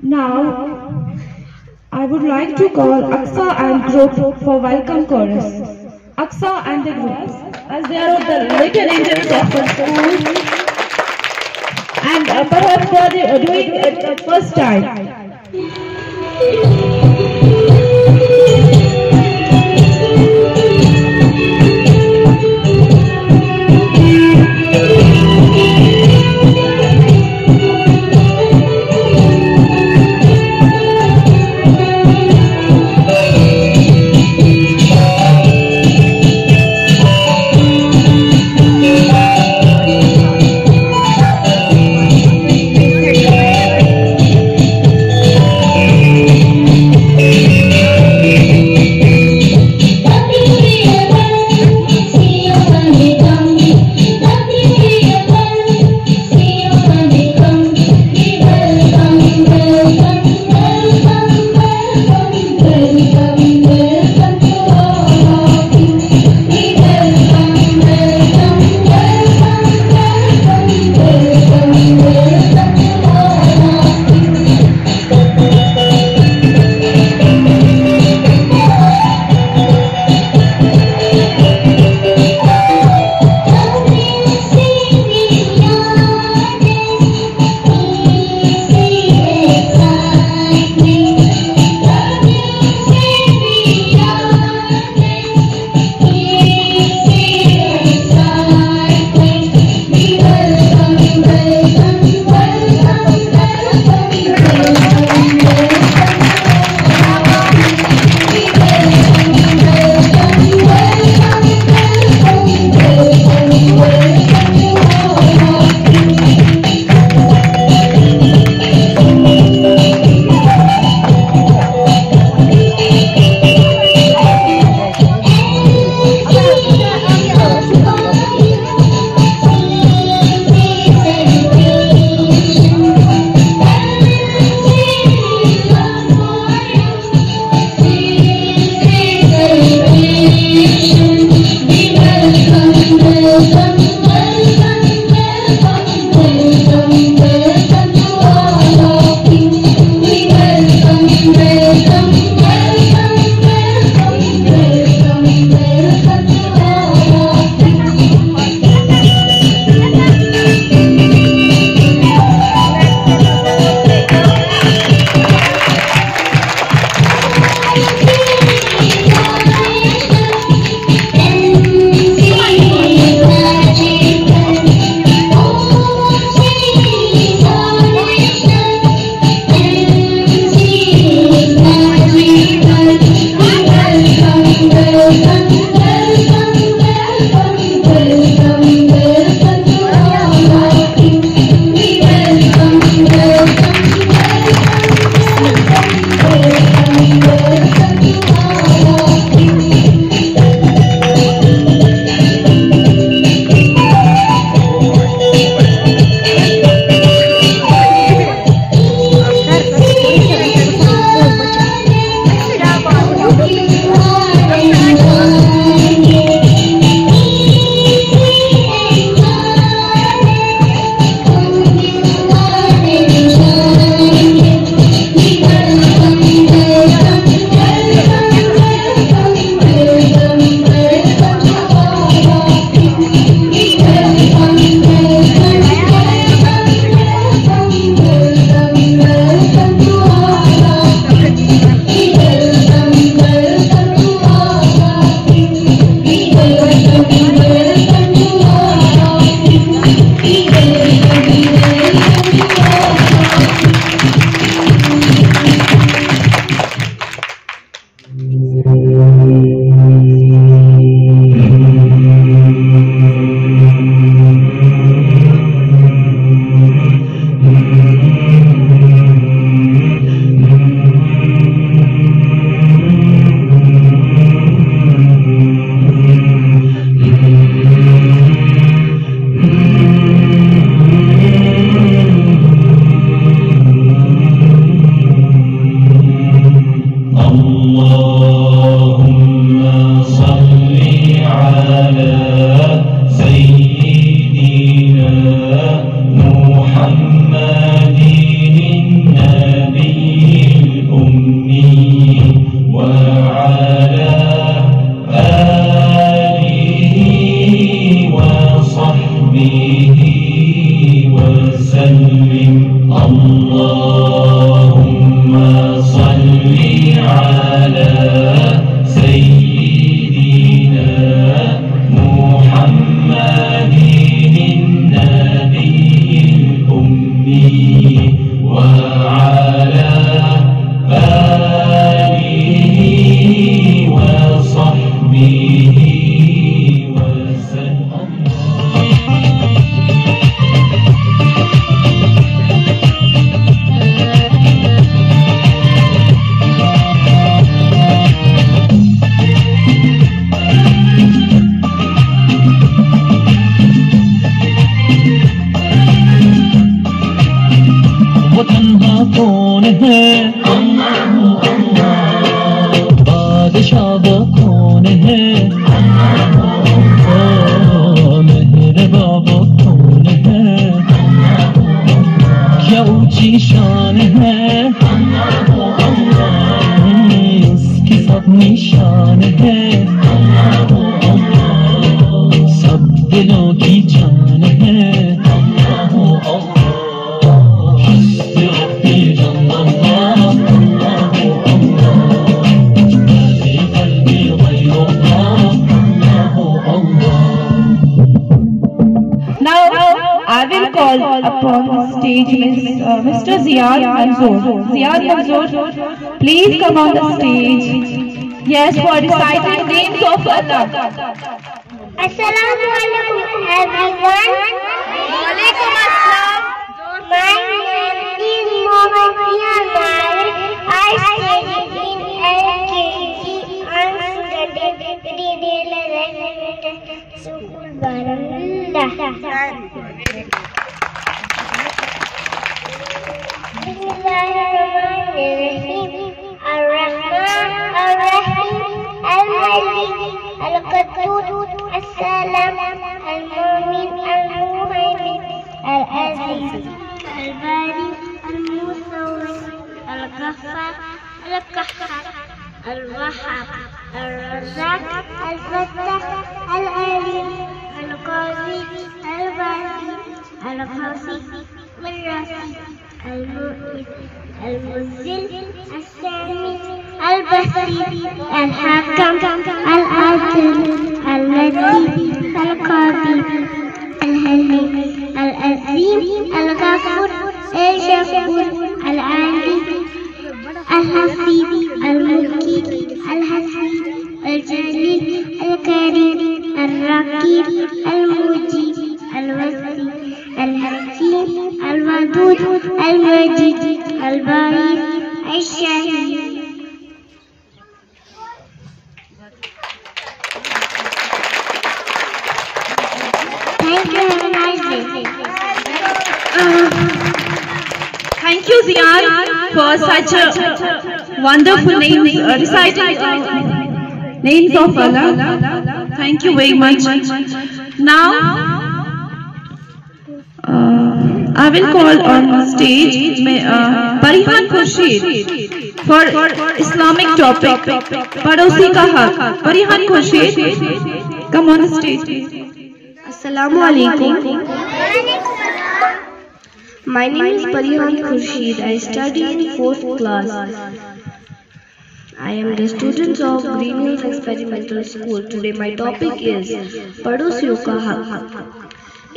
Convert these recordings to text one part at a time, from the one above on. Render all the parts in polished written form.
Now, I would like to call Aksa and group for welcome chorus. Aksa and the group, as they are the little angels of the school, and perhaps they are doing it the first time. अल्लाह कौन है, बादशाह वो कौन है, मेहरबा वो कौन है, क्या ऊंची शान है, उसकी सब निशान है, सब दिलों की जान है। I will call upon the stage Mr. Ziyad Manzoor. Ziyad Manzoor, please come on the stage. Yes, for reciting names of Allah. Assalamu alaikum everyone. Walaikum assalam. My name is Mohammed Ziad. I study in LKG and studied School Baramullah. Bismillahirrahmanirrahim. Ar-Rahman Ar-Rahim Al-Malik Al-Qaddus As-Salam Al-Mu'min Al-Muhaymin Al-Aziz Al-Bari Al-Musawwir Al-Ghaffar Al-Qahhar Al-Wahhab Al-Razzaq Al-Fattah Al-Alim Al-Qawi Al-Wadi Al-Qasi Al-Rafi Al-Mu'min Al-Muzzil Al-Sami Al-Basir Al-Hakam Al-Adil Al-Latif Al-Qadi Al-Halim Al-Azim Al-Ghafur Al-Shakur Al-Ali Al-Hafid Al-Mulki Al-Hasib Al-Jalil Al-Karim Al-Raqib Al-Mujib Al-Wasi Al-Hakim Al-Wadud Al-Majid Al-Ba'id Al-Shahid. Thank you. Have a nice day. Thank you, Ziyad, for such a wonderful names, reciting names of Allah. Thank you very much. Now, I will call on stage Parihan Khurshid for Islamic topic, Padosi ka Haq. Parihan Khurshid, come on the stage. Assalamu alaikum. My name is Parihan Khurshid. I study in 4th class. I am the student of Green Hills Experimental School. Today my topic is पड़ोसियों का हक.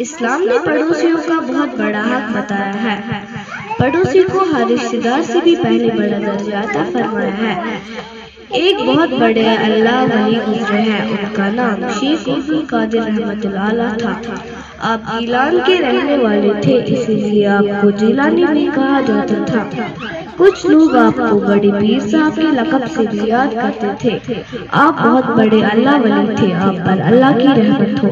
इस्लाम ने पड़ोसियों का बहुत बड़ा हक बताया है. पड़ोसी को हर रिश्तेदार से भी पहले बड़ा दर्जा अता फरमाया है. एक बहुत बड़े अल्लाह वली गुजरे हैं. उनका नाम शेख अब्दुल कादिर रहमतुल्लाह अलैह था. आप गीलान के रहने वाले थे, इसीलिए आपको जिलानी भी कहा जाता था. कुछ लोग आपको बड़े पीर साहब के लक़ब से भी याद करते थे. आप बहुत बड़े अल्लाह वली थे. आप पर अल्लाह की रहमत हो.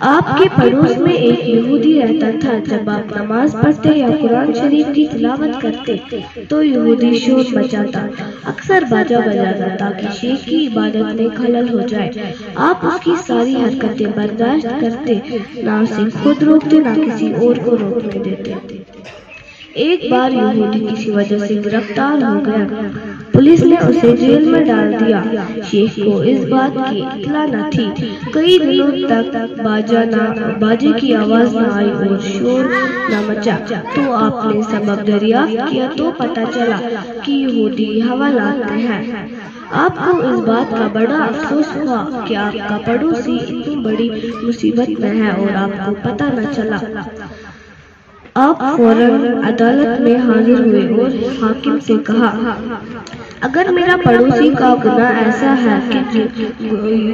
आपके पड़ोस में एक यहूदी रहता था. जब आप नमाज पढ़ते या कुरान शरीफ की तिलावत करते तो यहूदी शोर मचाता, अक्सर बाजा बजाता ताकि शेख की इबादत में खलल हो जाए. आप उसकी सारी हरकतें बर्दाश्त करते, ना उसे खुद रोकते ना किसी और को रोकने देते. एक बार यहूदी किसी वजह से गिरफ्तार हो गया. पुलिस ने उसे जेल में डाल दिया. शेख को इस बात की इत्तला न थी. कई दिनों तक बाजे की आवाज न आई और शोर न मचा. तो आपने सबब दरियाफ्त किया तो पता चला कि यहूदी हवालात में है. आपको इस बात का बड़ा अफसोस हुआ कि आपका पड़ोसी इतनी बड़ी मुसीबत में है और आपको पता न चला. आप फौरन अदालत में हाजिर हुए और हाकिम से कहा, अगर मेरा पड़ोसी का गुनाह ऐसा है कि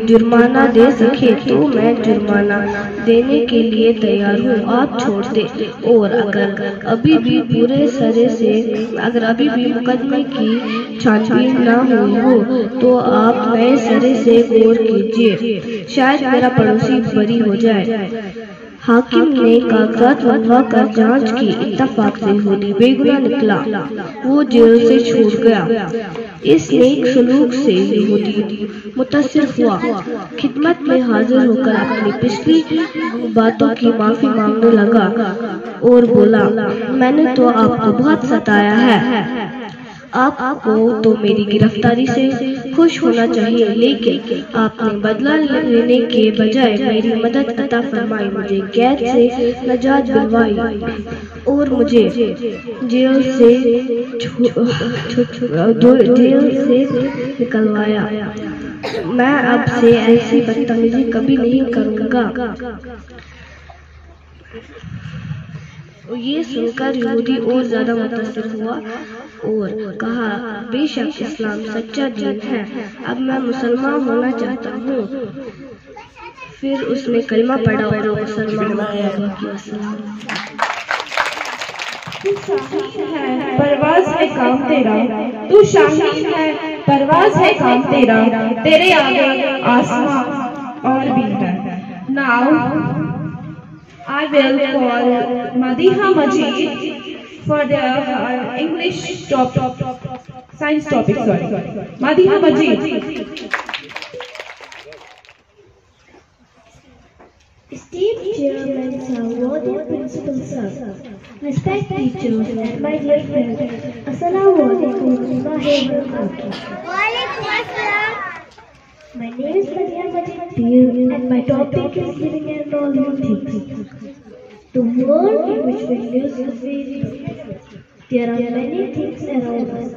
जुर्माना दे सके तो मैं जुर्माना देने के लिए तैयार हूँ. आप छोड़ दे. और अगर अभी भी मुकदमे की छानबीन न हुई हो तो आप नए सिरे से गौर कीजिए. शायद मेरा पड़ोसी बरी हो जाए. हाकिम ने कागजात मंगवा कर जांच की। इत्तफाक से यहूदी बेगुनाह निकला, वो जेल से छूट गया। इस नेक सलूक से यहूदी मुतासिर हुआ, खिदमत में हाजिर होकर अपनी पिछली बातों की माफी मांगने लगा और बोला, मैंने तो आपको बहुत सताया है। आपको तो मेरी गिरफ्तारी से खुश होना चाहिए, लेकिन आपने बदला लेने के बजाय मेरी मदद अता फरमाई, मुझे कैद से नजात दिलवाई और मुझे जेल से निकलवाया। मैं अब से ऐसी बदतमीजी कभी नहीं करूँगा। ये सुनकर यहूदी और ज्यादा मुतासिर हुआ और कहा, बेशक इस्लाम सच्चा दीन है, अब मैं मुसलमान होना चाहता हूँ। फिर उसने कलमा पढ़ा और मुसलमान हो गया। तू शाहीन है परवाज़ है काम तेरा, तू शाहीन है परवाज़ है काम तेरा, तेरे आगे आसमां और भी है। Now I will call Madiha Majid for the English science topic. Madiha Majid. Esteemed Chairman Sir, Warden Principal Sir, respect teachers and my dear friends, Assalamu alaikum wa rahmatullahi. Wa alaikum assalam. My name is Madiha Majid Peer and my topic is living and all living things. The world in which we live is very different. There are many things around us.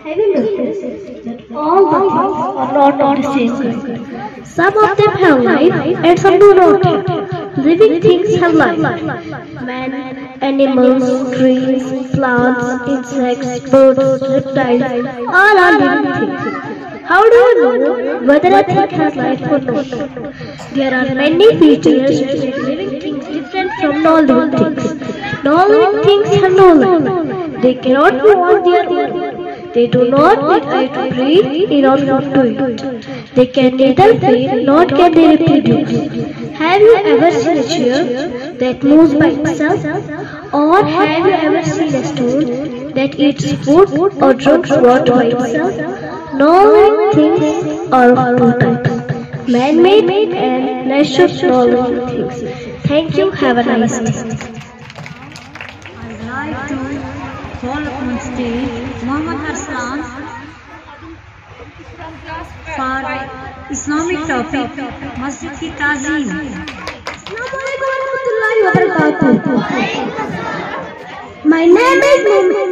Have you noticed that all the things are not of the same kind? Some of them have life and some do not have. Living things have life. Man, animals, trees, plants, insects, birds, reptiles, all are living things. How do you know whether a thing has life or not? There are many features which make living things different from non-living things. Non-living things have no life. They cannot move on their own. They do not need air to breathe in order to eat. They can neither feed nor can they reproduce. Have you ever seen a chair that moves by itself? Or have you ever seen a stone that eats food or drinks water by itself? Non-living things are of two types, man-made and natural non-living things. Thank you, have a nice day. I'd like to call upon stage Muhammad Arslan for Islamic topic, Masjid ki Tazeem. My name is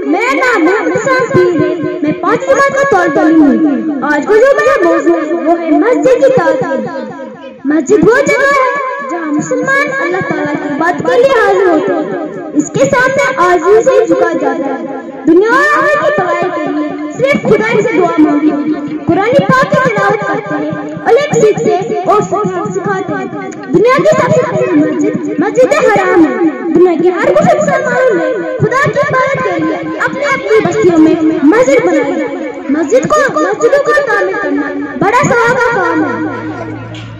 मेरा नाम मोहम्मद साफी है। मैं 5 जमात का तौर हूँ। आज को जो मेरा मौजू है वो है मस्जिद की ताज़ीम। मस्जिद वो जगह है जहाँ मुसलमान अल्लाह ताला की बात के लिए हाजिर होते हैं। इसके सामने आज़ी से झुका जाता है। दुनिया और आखिरत की भलाई के लिए सिर्फ खुदा से दुआ मांगते, कुरान पाक की तिलावत करते हैं और एक सीखते और सिखाते हैं। दुनिया की सबसे पहली मस्जिद मस्जिद हराम है। दुनिया के हर कुछ मुसलमानों ने खुदा की इबादत के लिए अपनी अपनी बस्तियों में मस्जिद बनाई। मस्जिदों को तामीर करना बड़ा सवाब का काम है।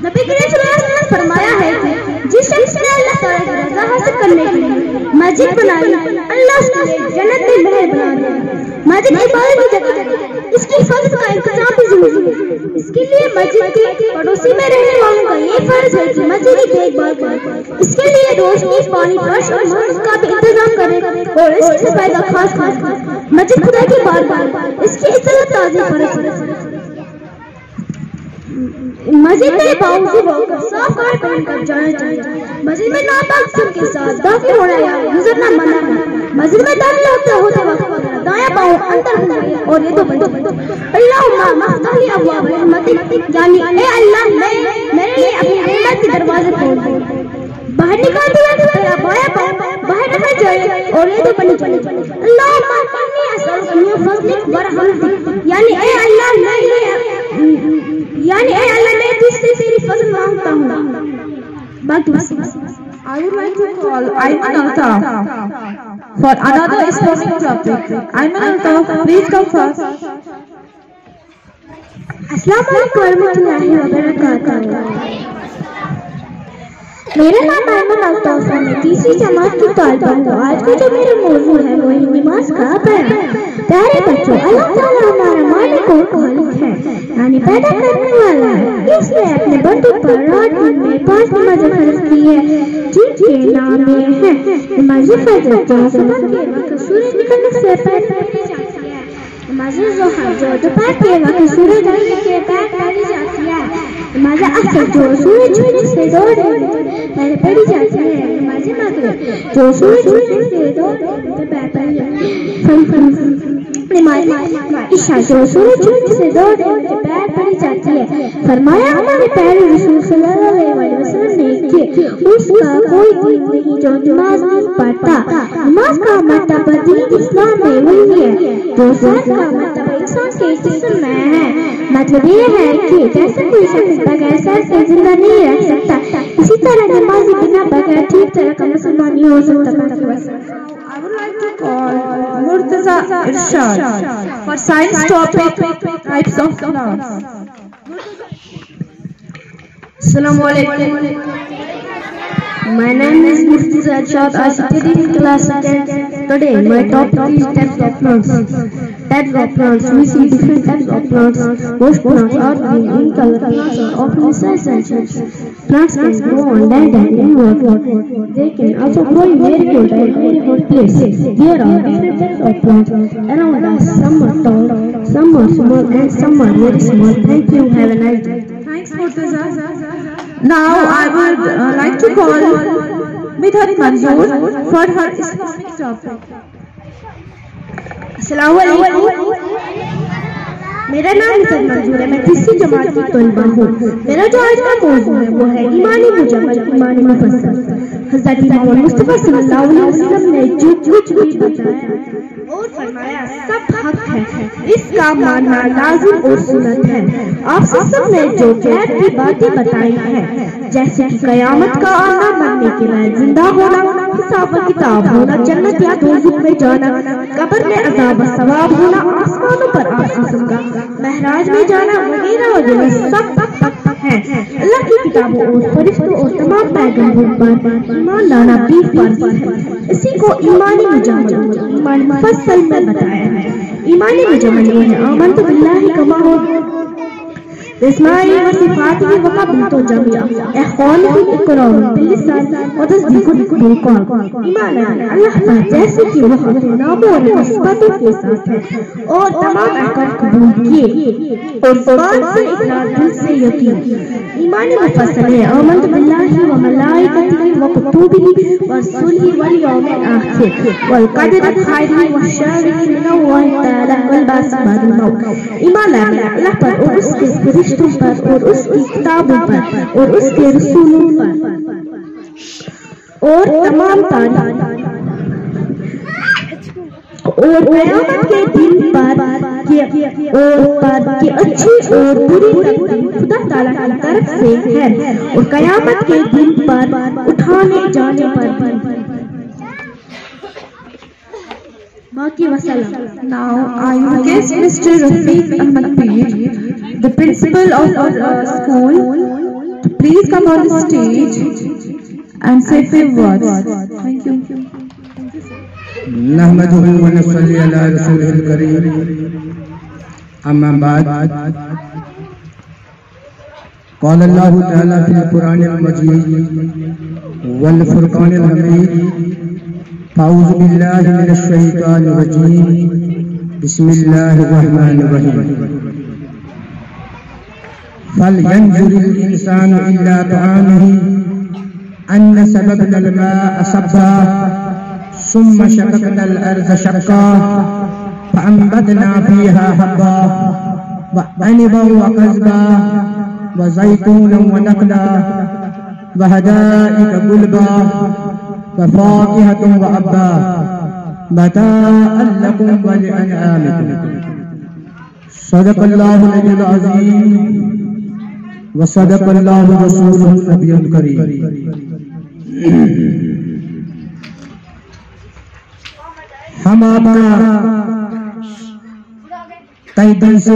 नबी करीम सल्लल्लाहु अलैहि वसल्लम ने फरमाया है कि जिस शख्स ने अल्लाह ताला की रज़ा हासिल करने के लिए मस्जिद बनाई, अल्लाह उसके लिए जन्नत में महल बना देगा। मस्जिद इबादत की जगह है, इसकी हिफाजत का इंतजाम भी जरूरी है। इसके लिए मस्जिद के पड़ोसी में रहने वालों का ये फर्ज है कि मस्जिद की देखभाल करें। इसके लिए रोशनी, पानी, फर्श और मंजिल का भी इंतजाम करें और इसकी सफाई का खास करें। मस्जिद खुदा की बारगाह, इसकी इज्जत ताज़ी करें। मस्जिद में बावजूद होकर साफ कपड़े पहनकर जाना चाहिए। मस्जिद में नापाक सब के साथ दाखिल होना या गुजरना मना है। मस्जिद में दाखिल होते वक्त दायां पाँव अंदर होना है और ये तो अल्लाहुम्मा मफ्तहली अब्वाब रहमतिक, यानी ए अल्लाह मेरे लिए अपनी रहमत के दरवाजे खोल दे। बाहर निकालते वक्त तेरा बायां पाँव बाहर रखना चाहिए और ये तो बनी चाहिए अल्लाहुम्मा इन्नी असअलुका मिन फज़लिक व रहमतिक, यानी ए अल्लाह मैं तुझसे तेरी फजल मांगता हूँ। बाकी I would like to call Ayman Altaf for another Islamic topic. Ayman Altaf, please come first. अस्सलामु अलैकुम व रहमतुल्लाहि व बरकातहू। मेरा नाम अहमद अल्ताफ है। मैं तीसरी जमात की तालिबा हूँ। आज का जो मेरा मौजू है वो है नमाज का बयान। प्यारे बच्चों, अल्लाह ताला हमारा मालिक और खालिक है, यानी पैदा करने वाला है। इसने अपने बंदों पर रात दिन में 5 नमाज़ें फर्ज की है, जिनके नाम ये हैं: नमाज फजर जो सुबह के वक्त सूरज निकलने से पहले पढ़ी जाती है, नमाज ज़ोहर जो दोपहर के वक्त सूरज ढलने के बाद पढ़ी जाती है, नमाज असर जो सूरज छूटने से 2 घंटे पहले पढ़ी जाती है, नमाज मगरिब जो सूरज छूटने से 2 घंटे पहले पढ़ी जाती है, नमाज इशा जो सूरज छूटने से 2 घंटे पहले पढ़ी जाती है। फरमाया हमारे प्यारे रसूल सल्लल्लाहु अलैहि वसल्लम ने कि उसका कोई दिन नहीं जो नमाज नहीं पढ़ता। नमाज का मर्तबा दीन इस्लाम में वही है जो साथ का मर्तबा इंसान के जिस्म में है। मतलब ये है कि जैसे कोई शख्स बगैर सर से जिंदा नहीं रह सकता, इसी तरह नमाजी बिना बगैर ठीक तरह का मुसलमान नहीं हो सकता। I would like to call Murtaza Irshad for science topic types of clouds. Assalamu alaikum. My name is Murtaza Irshad. I study in class 10. Today my topic is types of plants. Types of plants. We see different types of plants. Most plants are green in color. Plants are often size and shapes. Plants can grow on land and in water. They can also grow in very cold and very hot places. There are different types of plants around us. Some are tall, some are small, and some are very small. Thank you. Have a nice day. Thanks, Murtaza. Now I would like to call Midhat Manzoor for her Islamic topic. अस्सलामु अलैकुम। मेरा नाम मिथत मंजूर है। मैं तीसरी जमात की तलबा हूँ। मेरा जो आज का मौजू है वो है ईमानी मुजम्मल, ईमानी मुफस्सल। हज़रत मोहम्मद मुस्तफ़ा सल्लल्लाहु अलैहि वसल्लम ने जो कुछ भी बताया और फरमाया सब हक है, इसका मानना लाजिम और सुन्नत है। आप सब ने जो गैर की बातें बताई हैं, जैसे कि क़यामत का आना, मरने के बाद जिंदा होना, हिसाब व किताब होना, जन्नत या दोज़ख में जाना, कब्र में अज़ाब व सवाब होना, आसमानों पर आसमान का महराज में जाना वगैरह वगैरह सब है। अल्लाह की किताबों और फरिश्तों और तमाम पैगंबरों पर ईमान लाना भी फर्ज है। इसी को ईमानी मुजम्मल, ईमान मुफस्सल में बताया है। ईमानी मुजम्मल ये है आमनतु बिल्लाहि कमा हो बिस्मिल्लाहि व सिफातिही व क़बलतु जमीआ इख़्वानिही इक़रार बिल्लिसान व तस्दीक़ुन बिलक़ल्ब। ईमान अल्लाह पर जैसे कि वह अपने नामों और सिफातों के साथ है और तमाम अहकाम कबूल किए और ज़ुबान से इक़रार, दिल से यकीन। ईमानी मुफस्सल है आमनतु बिल्लाहि व मलाइकतिही व कुतुबिही व रुसुलिही वल यौमिल आखिर वल क़दरि खैरिही व शर्रिही मिनल्लाहि तआला वल बाअस बअदल मौत। ईमान अल्लाह पर और उसके फरिश्तों पर और उसकी किताबों पर और उसके रसूलों पर और तमाम तारीख और क़यामत के दिन पर कि अच्छी और बुरी तकदीर खुदा ताला की तरफ से है और क़यामत के दिन पर उठाने जाने पर बाकी वसल्लम। Now I request Mr. Rafiq Ahmad Peer, the principal of our school, to please come on the stage and say a few words. Thank you. नहमदुहु व नसल्ली अला रसूलिल करीम, अम्मा बाद। क़ाल अल्लाहु तआला फिल कुरानिल मजीद वल फुरक़ानिल हमीद, अऊज़ु बिल्लाहि मिनश शैतानिर रजीम, बिस्मिल्लाहिर रहमानिर रहीम। फलयंजुरिल इंसानु इल्ला तआमुहु अन्ना सबबनल मा'a सबा सुम्मा शक़क़नल अर्ज़ शक़्क़ा फ़अंबतना फ़ीहा हब्बा व अनबा व क़ज़्बा व ज़ैतूना व नख़ला व हदाइक़ गुलबा व फ़ाकिहतुन व अब्बा मताअन लकुम व लिअनआमिकुम। सदक़ल्लाहुल अलीयुल अज़ीम व सदक़ल्लाहु रसूलुहुन नबियुल करीम। हम आपका तहे दिल से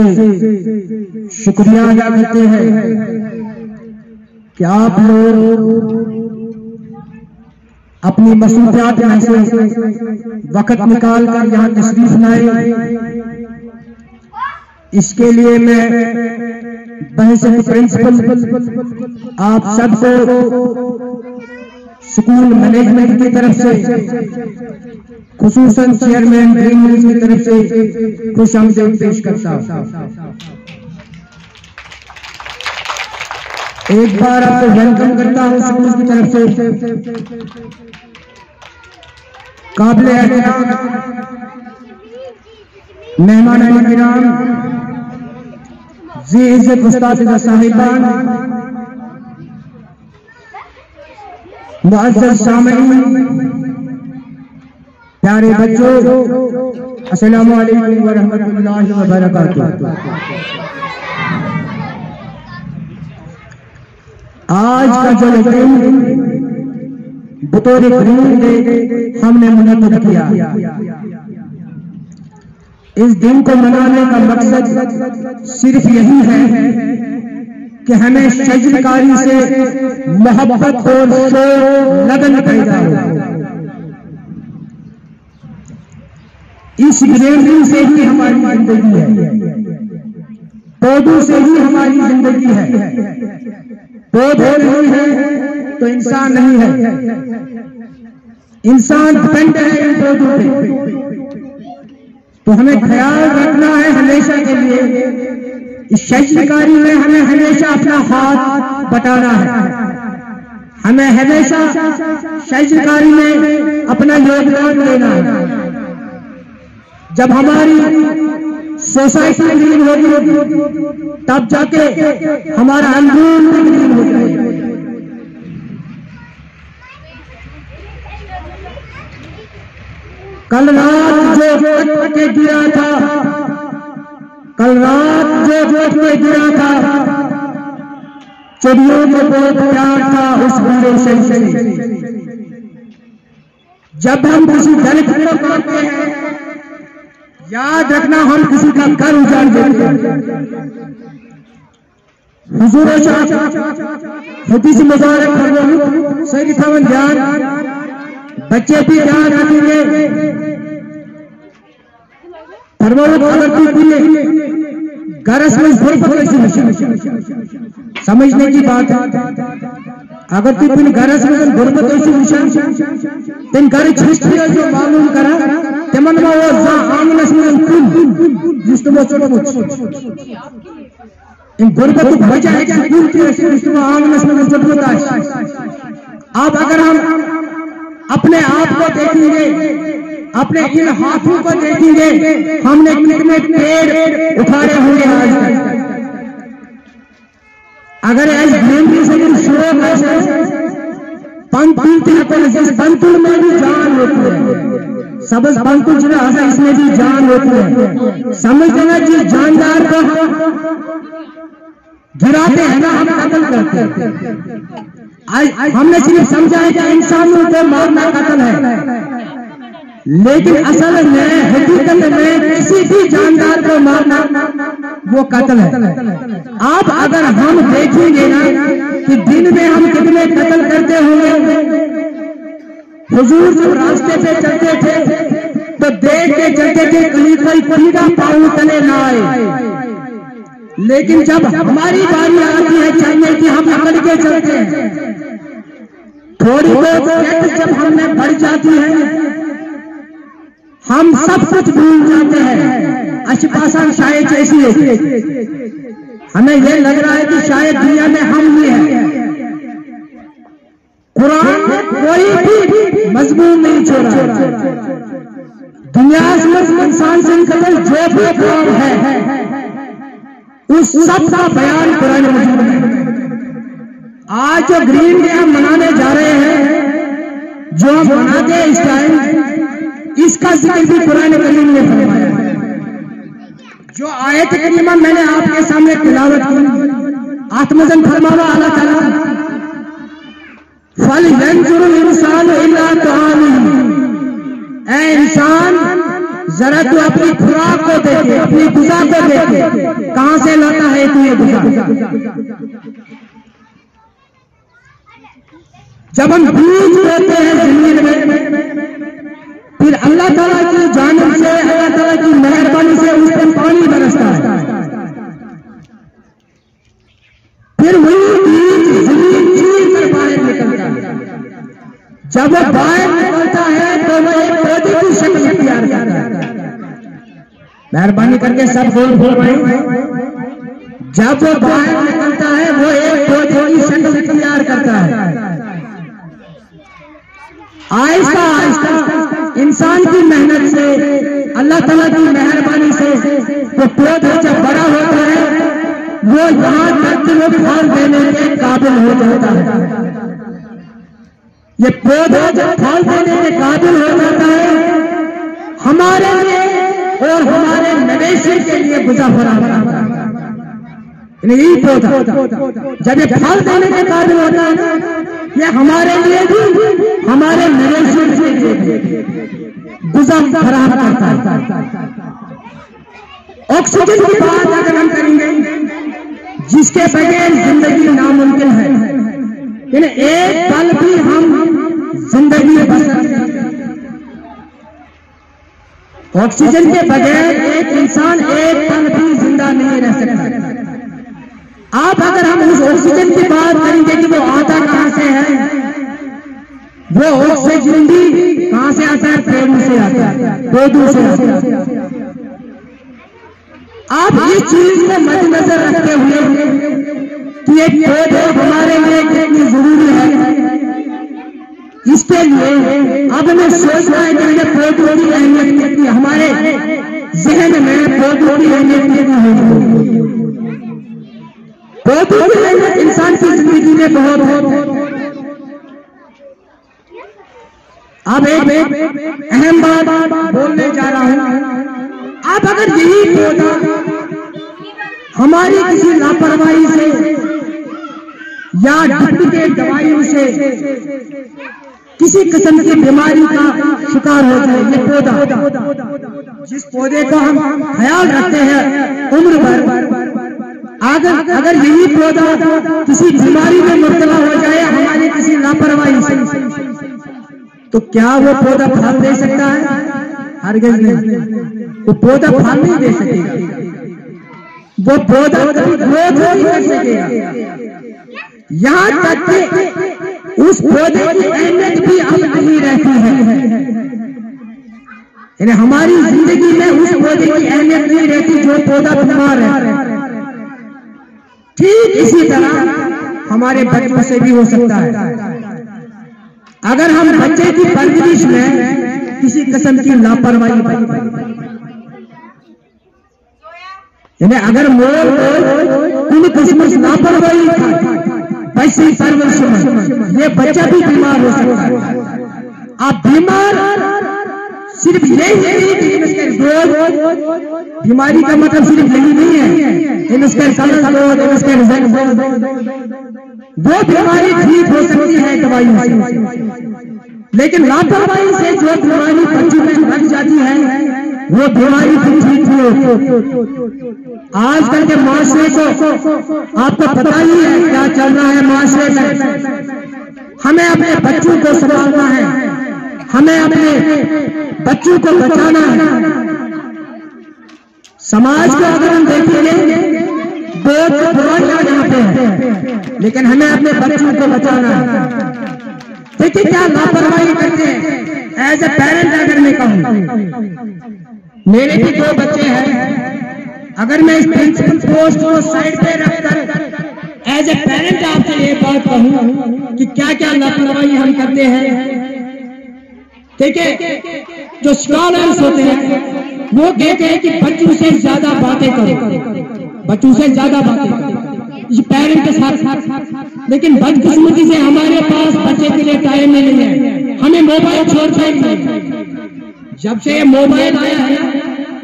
शुक्रिया अदा करते हैं कि आप लोग अपनी मसरूफियात में से वक्त निकाल कर यहाँ तशरीफ लाए। इसके लिए मैं बहसियत प्रिंसिपल आप सबको स्कूल मैनेजमेंट की तरफ से, खुसूसन चेयरमैन ग्रीन हिल्स की तरफ से खुशामदीद पेश करता हूं। एक बार आपको वेलकम करता हूं स्कूल की तरफ से। काबिल एहतराम मेहमान किराम, जी इज्जत उस्ताद साहिबान, मुअज़्ज़ज़ सामईन, प्यारे बच्चों, अस्सलामु अलैकुम व रहमतुल्लाहि व बरकातुहू। आज का जो दिन बतौर ग्रीन डे हमने मुनक़्क़िद किया, इस दिन को मनाने का मकसद सिर्फ यही है कि हमें शजरकारी से मोहब्बत और लगन पैदा हो। इस ग्रीनरी से ही हमारी जिंदगी है, पौधों से ही हमारी जिंदगी है। पौधे नहीं है तो इंसान नहीं है, इंसान डिपेंड है इन पौधों पे। तो हमें ख्याल रखना है हमेशा के लिए, इस शजरकारी में हमें हमेशा अपना हाथ बटाना है, हमें हमेशा शजरकारी में अपना योगदान देना है। जब हमारी सोसाइटी ग्रीन होगी तब जाके हमारा अंदरून ग्रीन हो जाएगा। कल रात जो के गिरा था, कल रात जो के गिरा था, चिड़ियों को बहुत प्यार था उस वीरों से। जब हम किसी दलित को मारते हैं, याद रखना हम किसी का घर उजाड़ देते हैं। हुजूर हदीस मुबारक सही थवन ध्यान, बच्चे भी ध्यान रखेंगे। अगर तू गरज में समझने की बात है, अगर तू पिन गरज में गुरबत तीन घर जो मालूम करा तिमन वो आंगनस में जिस इन गुरबत वजह है आंगनस में गुरबत। अब अगर हम अपने आप को देखेंगे, अपने इन हाथों को देखेंगे, हमने कितने पेड़ उठाए होंगे आज तक। अगर ऐसे ग्रीनरी से पंतुल में भी जान होती है, सबज पंतुल इसमें भी जान होती है। समझ देना जिस जानदार को गिराते हैं ना हम कत्ल करते हैं। हमने सिर्फ समझा है कि इंसानों को मारना कत्ल है, लेकिन असल में हकीकत में किसी भी जानदार को मारना वो कत्ल है। आप अगर हम देखेंगे ना कि दिन में हम कितने कत्ल करते होंगे। हुजूर जब रास्ते पे चलते थे तो देख के चलते थे कहीं कोई कीड़ा पाँव तले ना आए, लेकिन जब हमारी बारी आती है चलने की हम अकड़ के चलते हैं। थोड़ी बहुत जब हमें बढ़ जाती है हम सब कुछ भूल जाते हैं। अशपासन शायद ऐसी है, हमें यह लग रहा है कि शायद दुनिया में हम ही हैं। कुरान में कोई भी मजमून नहीं छोड़ा। दुनिया में इंसान से कदर जो भी काम है उस सब का बयान कुरान में मौजूद है। आज जो ग्रीन डे हम मनाने जा रहे हैं, जो हम मनाते हैं इस टाइम, इसका जिक्र भी कुरान करीम ने फरमाया है। जो आयत करीमा मैंने आपके सामने तिलावत की, आत्मजन फरमावा अल्लाह ताला, फल यंजुरुल इंसानु इल्ला तआमी, ऐ इंसान जरा तू अपनी खुराक को देखे, अपनी गुज़ा को देखे, कहां से लाता है तू ये गुज़ा। जब हम बीज बोते हैं जमीन में, फिर अल्लाह ताला की जानिब से, अल्लाह ताला की मेहरबानी से उस पर पानी बरसता है, फिर वही बीज जमीन चीर कर बाहर निकलता है। जब वो बाहर निकलता है तो वो एक पौधे की शक्ल इख्तियार करता है। मेहरबानी करके सब बोल भाई, जब वो बाहर निकलता है वो एक पौधे की शक्ल इख्तियार करता है। आहिस्ता आहिस्ता इंसान की मेहनत से, अल्लाह ताला की मेहरबानी से वो पौधा जब बड़ा होता है वो यहाँ तक कि वो फल देने के काबिल हो जाता है। ये पौधा जब फल देने के काबिल हो जाता है, हमारे लिए और हमारे मवेशी के लिए मुजफ्फर आता है। यही पौधा जब ये फल देने के काबिल होता है ना, ये हमारे लिए भी, हमारे मवेशी के लिए भी गुज़र फराहम करता है। ऑक्सीजन की बात अगर हम करेंगे, जिसके बगैर जिंदगी नामुमकिन है, यानी एक पल भी हम जिंदगी बसर नहीं कर, ऑक्सीजन के बगैर एक इंसान एक पल भी जिंदा नहीं रह सकता। आप अगर हम उस ऑक्सीजन की बात करेंगे कि वो आता कहां से है, वो ऑक्सीजन भी कहां से आता है, पेड़ों से आता है, पौधों से आता है। आप इस चीज को मद्देनजर रखते हुए कि ये पौधे हमारे लिए कितनी जरूरी है, इसके लिए अब हमें सोचना है कि ये पौधों की अहमियत कितनी, हमारे जहन में पौधों की अहमियत कितनी होगी। पौधों की अहमियत इंसान की जिंदगी में बहुत है। अब एक अहम बात बोलने जा रहा हूं। आप अगर यही पौधा हमारी किसी लापरवाही से या डुप्लीकेट दवाइयों से किसी किस्म की बीमारी का शिकार हो जाए, ये पौधा जिस पौधे का हम ख्याल रखते हैं उम्र भर, अगर यही पौधा किसी बीमारी में मुब्तला हो जाए हमारी किसी लापरवाही से, तो क्या वो पौधा फल दे सकता है? हरगिज़ नहीं, वो पौधा फल नहीं दे सकेगा, वो पौधा ग्रोथ नहीं कर सकेगा। यहाँ तक कि उस पौधे की अहमियत भी अब नहीं रहती है, यानी हमारी जिंदगी में उस पौधे की अहमियत नहीं रहती जो पौधा बीमार है। ठीक इसी तरह हमारे बच्चों से भी हो सकता है। अगर हम बच्चे की परवरिश में किसी किस्म की लापरवाही, यानी अगर कोई किस्म की लापरवाही बच्चे परवरिश में, ये बच्चा भी बीमार हो सकता है। आप बीमार सिर्फ यही नहीं कि बीमारी का मतलब सिर्फ यही नहीं है, वो बीमारी ठीक हो सकती है दवाइयों से, लेकिन लापरवाही से जो बीमारी बच्चों में लग जाती है वो बीमारी ठीक हो। आजकल के माशरे को आपको पता ही है क्या चल रहा है माशरे में। हमें अपने बच्चों को संभालना है, हमें अपने बच्चों को बचाना है। समाज को अगर हम देखेंगे बहुत बुराइयां यहाँ पे है, लेकिन हमें अपने बच्चों को बचाना है। देखिए क्या लापरवाही करते हैं। एज ए पेरेंट अगर मैं कहूँ, मेरे भी 2 बच्चे हैं, अगर मैं इस प्रिंसिपल पोस्ट को साइड पे रखकर एज ए पेरेंट आपसे ये बात कहूँ कि क्या क्या लापरवाही हम करते हैं। देखिए जो स्कॉलर्स होते हैं वो कहते हैं कि बच्चों से ज्यादा बातें करो, बच्चों से ज्यादा बातें करो पेरेंट के साथ। लेकिन बदकिस्मती से हमारे पास बच्चे के लिए टाइम नहीं है, हमें मोबाइल छोड़ चाहिए। जब से ये मोबाइल आया है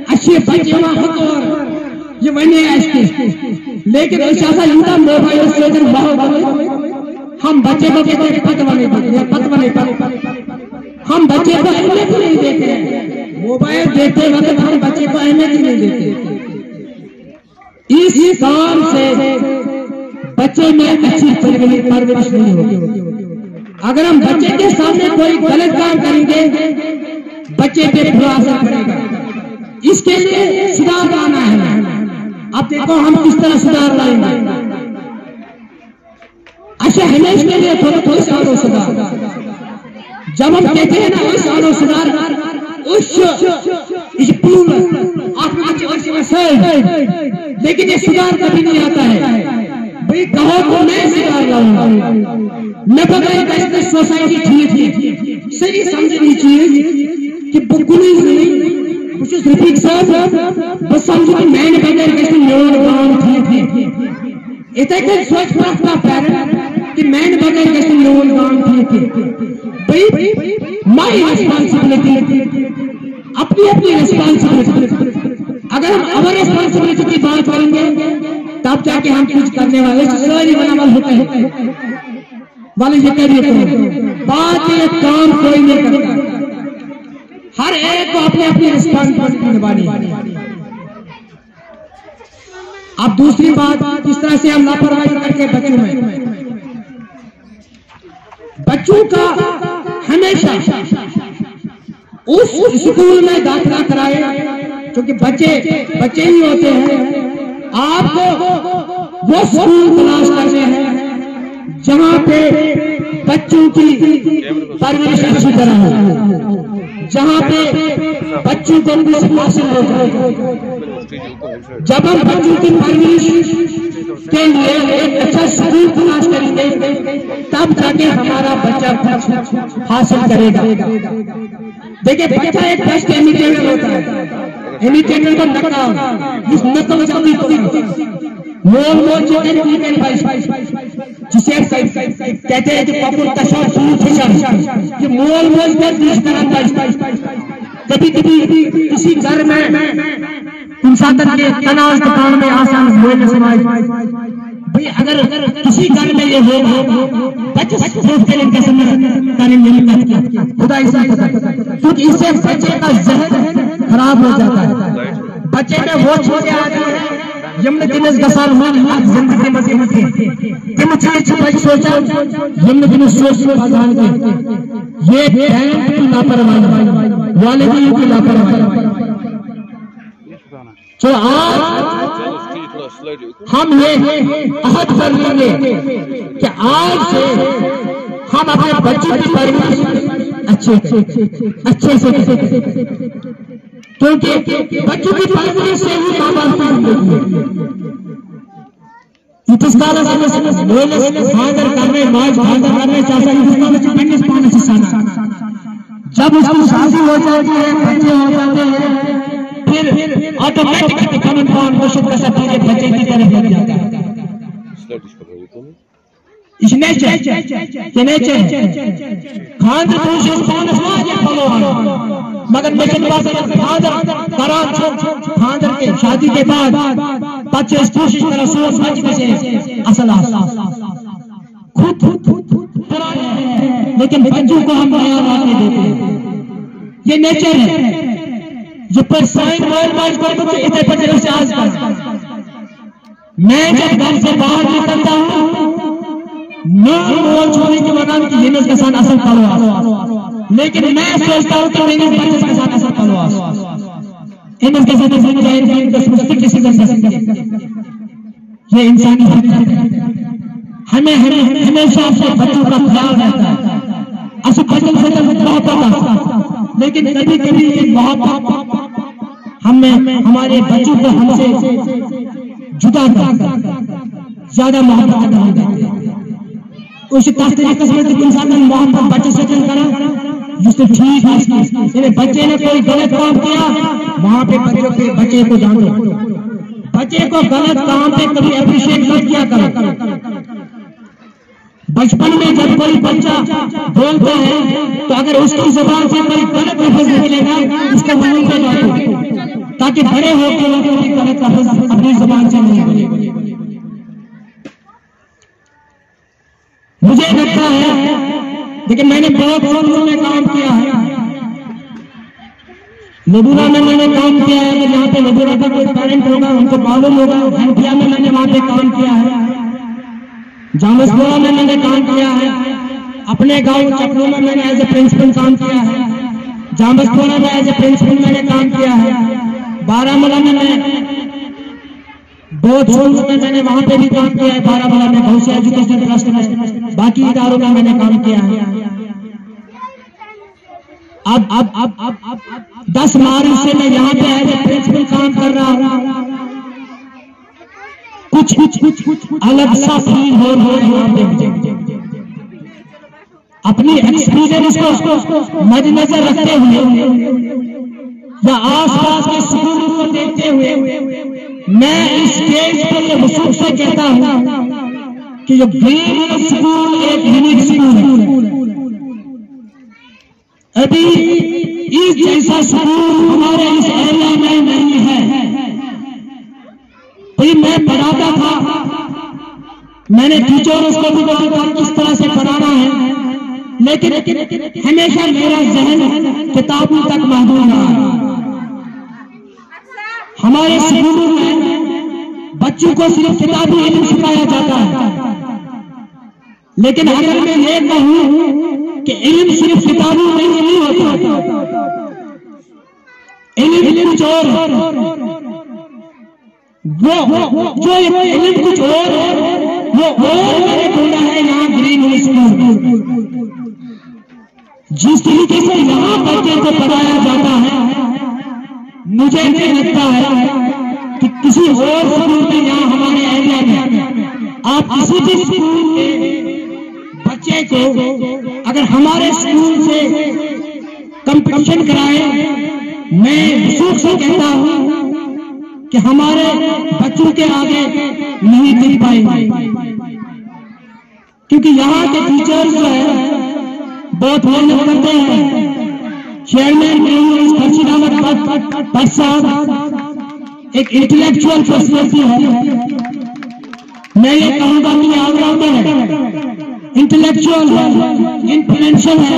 अच्छे बच्चे और ये वही है, लेकिन ऐसा यूं मोबाइल से हम बच्चे को कहते हैं पतवा नहीं हम बच्चे को अहमियत नहीं देते हैं। मोबाइल देखते वक्त हम बच्चे को अहमियत नहीं देते। इस काम से बच्चे में अच्छी परवरिश नहीं होगी। अगर हम बच्चे के सामने कोई गलत काम करेंगे बच्चे पे बुरा असर पड़ेगा। इसके लिए सुधार लाना है। अब देखो हम किस तरह सुधार लाएंगे। अच्छा हमेशा के लिए थोड़ा सारो सुधार। जब हम कहते हैं ना सारो सुधार लेकिन ये सुधार कभी नहीं आता है। भाई कहो तो मैं सुधार लाऊंगा, मैं बताया सोसाइटी ठीक है सही समझनी चीज कि बुकुली रफीक साहब बस समझो मैंने बगैर कैसे लोन काम ठीक है इतने कुछ सोच रखता पेरेंट कि मैंने बगैर कैसे लोन काम ठीक है। भाई माई रिस्पॉन्सिबिलिटी अपनी अपनी रिस्पॉन्सिबिलिटी। अगर हम अवर रिस्पॉन्सिबिलिटी की बात करेंगे तब जाके हम कुछ करने वाले सारी बनावल होते हैं वाले जितने बात ये काम कोई नहीं करता। हर एक को अपनी अपनी रिस्पॉन्सिबिलिटी निभानी है। अब दूसरी बात किस तरह से हम लापरवाही करके बच्चों का हमेशा उस स्कूल में दाखिला कराए क्योंकि बच्चे ही होते हैं। आपको वो स्कूल तलाश करने हैं जहां पे बच्चों की परवरिश अच्छी तरह हो, जहां पे बच्चों को हासिल हो जाए। जब हम बच्चों की परवरिश के लिए एक अच्छा स्कूल तलाश करेंगे तब जाके हमारा बच्चा कुछ हासिल करेगा। देखिए बच्चा एक बेस्ट इमिटेटर होता है। इमिटेटर को नकल इस नकल जल्दी मोल जिसे कहते हैं कि पपुर तशर कि मोल कर जिस तरह कभी किसी घर में इंसान के तनाव दुकान में आसान मोल समाज भाई अगर किसी घर में ये खुदा क्योंकि इससे बच्चे का जहन खराब हो जाता है। बच्चे में वो छोटे आते हैं यमन दिनस गसार जिंदगी में तुम सोचा यमन दिन सोच ये लापरवाही वालिदैन की लापरवाही। तो आज हम ये अहद कर लेंगे कि आज से हम अपने बच्चों की परवरिश अच्छे से क्योंकि बच्चों की परवरिश से ही माँ बाप की जिंदगी जब उसकी शादी हो जाती है बच्चे हो जाते हैं फिर ऑटोमेटिकली कमेंट पाउंड मुर्शिद का सब बच्चे की तरफ लग जाता है। इस नेचर खानदार कोशिश पानस वाजिब फॉलो मगर मुझे खानदार के शादी के बाद बच्चे कोशिश करा सोच बच्चे असल खुद लेकिन बच्चों को हम नया नहीं देते हैं। ये नेचर है जो पर साइन वर्ड मार्च पर बच्चे इतने बच्चे से आज मैं जब घर से बाहर निकलता हूँ मोल छोड़ने के बाद कि ये के साथ असर करो लेकिन मैं सोचता हूँ कि मैंने बच्चे के साथ असर करो इन के साथ ये इंसानी हक है। हमें हमेशा अपने बच्चों का ख्याल रहता है। असु बच्चों से मोहब्बत लेकिन कभी कभी ये मोहब्बत हमें हमारे बच्चों को हमसे जुदा कर ज्यादा मोहब्बत करने देते हैं। उस इंसान ने मोहब्बत बच्चे से करा जिससे ठीक है बच्चे ने कोई गलत काम किया वहां पे बच्चे को डांटो। बच्चे को गलत काम पे कभी अप्रिशिएट मत किया करो। बचपन में जब कोई बच्चा बोलता है तो अगर उसकी जुबान से कोई गलत लफ्ज निकलेगा उसको मुंह पे डांटो ताकि बड़े होकर वो कोई गलत लफ्ज अपनी जुबान से नहीं बोले। मुझे लगता है लेकिन मैंने बहुत स्कूलों में काम किया है। नबूरा में मैंने काम किया है कि जहाँ पे नबूरा का कोई पेरेंट होगा उनको मालूम होगा। हनफिया में मैंने वहां पे काम किया है। जामसपुरा में मैंने काम किया है। अपने गांव चक्रों में मैंने एज ए प्रिंसिपल काम किया है, जामस्तोरा में एज ए प्रिंसिपल मैंने काम किया है, बारामूला में मैं बहुत स्कूल में मैंने वहां पे भी काम किया है, बारामूला में बहुत से एजुकेशन ट्रस्ट में, बाकी इदारों में मैंने काम किया है। अब 10 मार्च से मैं यहाँ पे एज ए प्रिंसिपल काम कर रहा हूँ। कुछ अलग सा फील हो यहाँ पे मुझे। अपनी एक्सपीरियंस को मद्देनजर रखते हुए या आसपास के स्कूल को देखते हुए मैं इस स्टेज पर ये वसूख से कहता हूँ कि जो ग्रीन स्कूल एक यूनिक स्कूल है। अभी इस जैसा स्कूल हमारे इस एरिया में नहीं है। भाई मैं पढ़ाता था, मैंने टीचर्स को भी बताया किस तरह से पढ़ाना है, लेकिन हमेशा मेरा जहन किताबों तक महदूद रहा। हमारे स्कूलों में बच्चों को सिर्फ किताबी इल्म सिखाया जाता है, लेकिन अगर मैं ये कहूं कि इल्म सिर्फ किताबी नहीं होता, इल्म कुछ और वो जो इल्म कुछ और वो और मैंने ढूंढा है यहाँ ग्रीन स्कूल। जिस तरीके से यहाँ बच्चे को पढ़ाया जाता है, मुझे नहीं लगता है कि किसी और स्कूल में यहाँ हमारे एरिया में आप किसी भी स्कूल के बच्चे को अगर हमारे स्कूल से कंपटीशन कराए, मैं वसूख से कहता हूँ कि हमारे बच्चों के आगे नहीं टिक पाएंगे, क्योंकि यहाँ के टीचर्स जो है बहुत मेहनत करते हैं। चेयरमैन खर्शीद अहमद भट्ट साहब एक इंटेलेक्चुअल पर्सनैलिटी है। मैं ये कहूंगा कि ऑलराउंडर है, इंटेलेक्चुअल है, इन्फ्लुएंशियल है,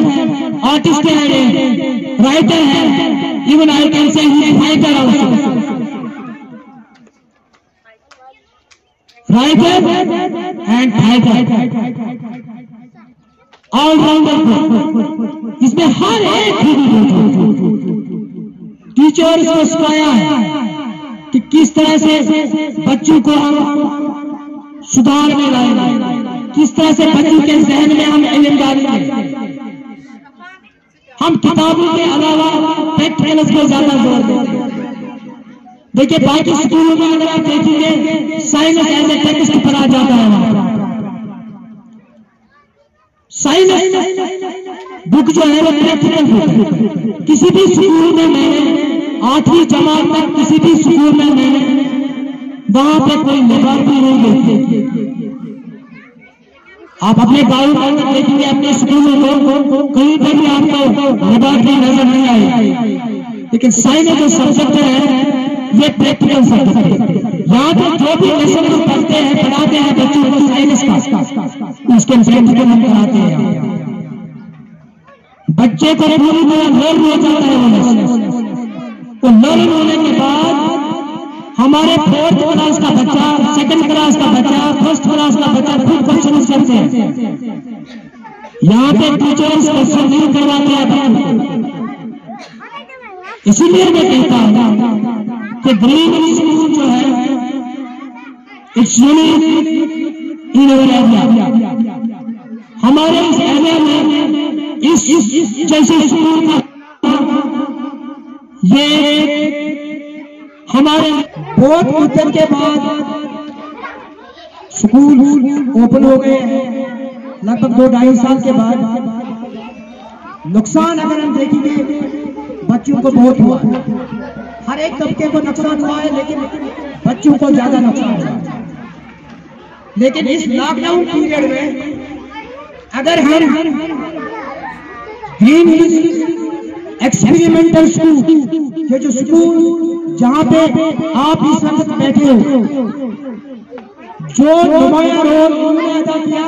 आर्टिस्ट है, राइटर है, even I can say he fighter also, writer and fighter, allrounder. इसमें हर एक टीचर्स को सिखाया है कि किस तरह से बच्चों को हम सुधार में लाएंगे, किस तरह से बच्चों के जहन में हम इल्म डालेंगे। हम किताबों के अलावा प्रैक्टिकल्स को ज्यादा जोर देते हैं। देखिए बाकी स्कूलों में अगर आप देखेंगे साइंस एज ए टेक्स्ट पढ़ा जाता है। साइंस बुक जो है वो प्रैक्टिकल बुक। किसी भी स्कूल में मैंने 8वीं जमात तक किसी भी स्कूल में मैंने वहां पे कोई लेबोरेटरी नहीं देखी। आप अपने गाँव में देखेंगे, अपने स्कूलों में कहीं पर भी आपको लेबोरेटरी नजर नहीं आई। लेकिन साइंस जो सब्जेक्ट है ये प्रैक्टिकल सब्जेक्ट है। यहाँ पे जो भी लेसन पढ़ते हैं पढ़ाते हैं बच्चों को साइंस का, उसके प्रैक्टिकल हम पढ़ाते हैं। बच्चे को पूरी तरह लर्न हो जाता है। वो लर्न होने के बाद हमारे 4th क्लास का बच्चा, 2nd क्लास का बच्चा, 1st क्लास का बच्चा खुद क्वेश्चन करते हैं। यहाँ पे टीचर्स क्वेश्चन नहीं करवाते हैं। इसीलिए मैं कहता हूँ कि ग्रीन स्कूल जो है it's unique in our area. हमारे इस एरिया में इस जैसे स्कूल का ये हमारे बहुत उद्यम के बाद स्कूल ओपन हो गए हैं। लगभग 2-2.5 साल के बाद नुकसान अगर हम देखेंगे बच्चों को बहुत हुआ। हर एक तबके को नुकसान हुआ है, लेकिन बच्चों को ज्यादा नुकसान हुआ। लेकिन इस लॉकडाउन पीरियड में अगर हम ग्रीन एक्सपेरिमेंटल स्कूल, ये जो स्कूल जहां पे आप इस वक्त बैठे हो, जो नुमाया रोल उन्होंने अदा किया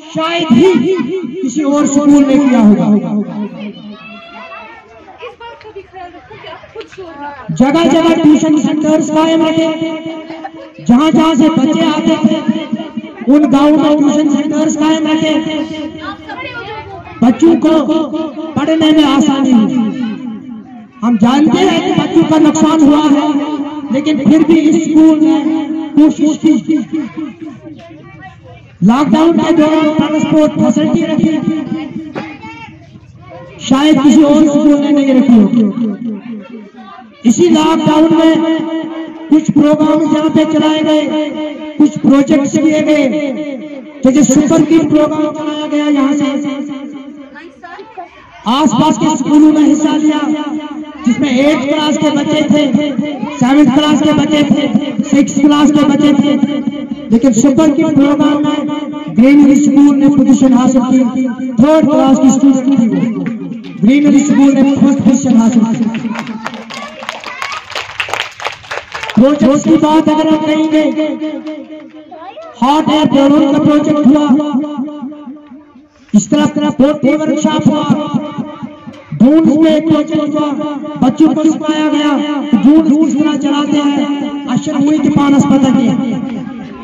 शायद ही किसी और स्कूल में किया होगा। जगह जगह ट्यूशन सेंटर्स कायम रखे, जहां जहां से बच्चे आते थे उन गांवों में ट्यूशन सेंटर्स कायम रखे। बच्चों को पढ़ने में आसानी हुई। हम जानते हैं कि बच्चों का नुकसान हुआ है, लेकिन फिर भी इस स्कूल ने कोशिश की। लॉकडाउन के दौरान ट्रांसपोर्ट फैसिलिटी रखी, शायद किसी और स्कूल ने नहीं रखी होगी। इसी लॉकडाउन में कुछ प्रोग्राम यहाँ पे चलाए गए, कुछ प्रोजेक्ट्स किए गए, जैसे सुपर किड प्रोग्राम चलाया गया। यहाँ से आसपास के स्कूलों में हिस्सा लिया, जिसमें 8th क्लास के बच्चे थे, 7th क्लास के बच्चे थे, 6th क्लास के बच्चे थे। लेकिन सुपर किड प्रोग्राम में ग्रीनरी स्कूल ने पोजीशन हासिल की। 3rd क्लास की स्टूडेंट थी, ग्रीनरी स्कूल ने फर्स्ट पोजीशन हासिल की। प्रोजेक्ट की बात अगर हम करेंगे, हॉट एयर बैलून का प्रोजेक्ट हुआ, इस तरफ वर्कशॉप हुआ, ड्रोन्स में एक प्रोजेक्ट हुआ, बच्चों को सिखाया गया ड्रोन किस तरह चलाते हैं। अशर हुई कि मानस पता किया,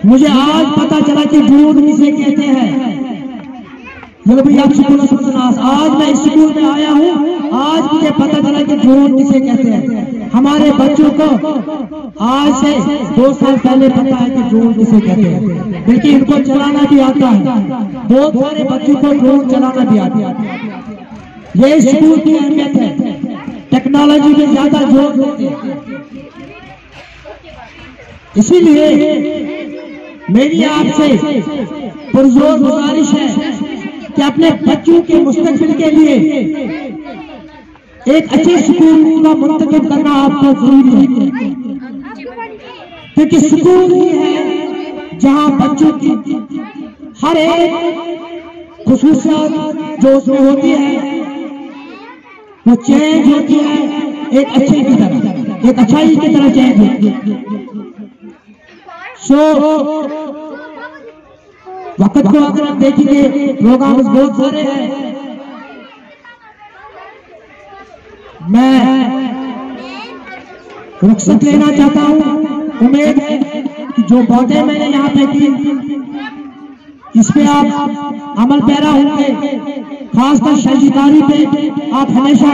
मुझे आज पता चला कि ड्रोन किसे कहते हैं। आज मैं इस स्कूल में आया हूँ, आज मुझे पता चला कि ड्रोन किसे कहते हैं। हमारे बच्चों को आज से 2 साल पहले पता है कि ड्रोन किसे कहते हैं, बल्कि इनको चलाना भी आता है। बहुत सारे बच्चों को ड्रोन चलाना भी आता है। ये स्कूल की अहमियत है, टेक्नोलॉजी में ज्यादा जोर देते हैं। इसीलिए मेरी आपसे पुरजोर गुजारिश है कि अपने बच्चों के मुस्तकबिल के लिए एक अच्छे स्कूल का मुंतखब करना आपको जरूरी है, क्योंकि स्कूल ही है जहां बच्चों की हर एक खुसूसियत जो उसमें होती है वो चेंज होती है एक अच्छे की तरह, एक अच्छाई की तरह चेंज होती है। वक्त को अगर हम देखेंगे, प्रोग्राम बहुत सारे हैं। मैं रुखसत लेना चाहता हूँ। उम्मीद है कि जो बातें मैंने यहाँ पे की, इस पे आप अमल पैरा होंगे। खासकर शहीदारी पे आप हमेशा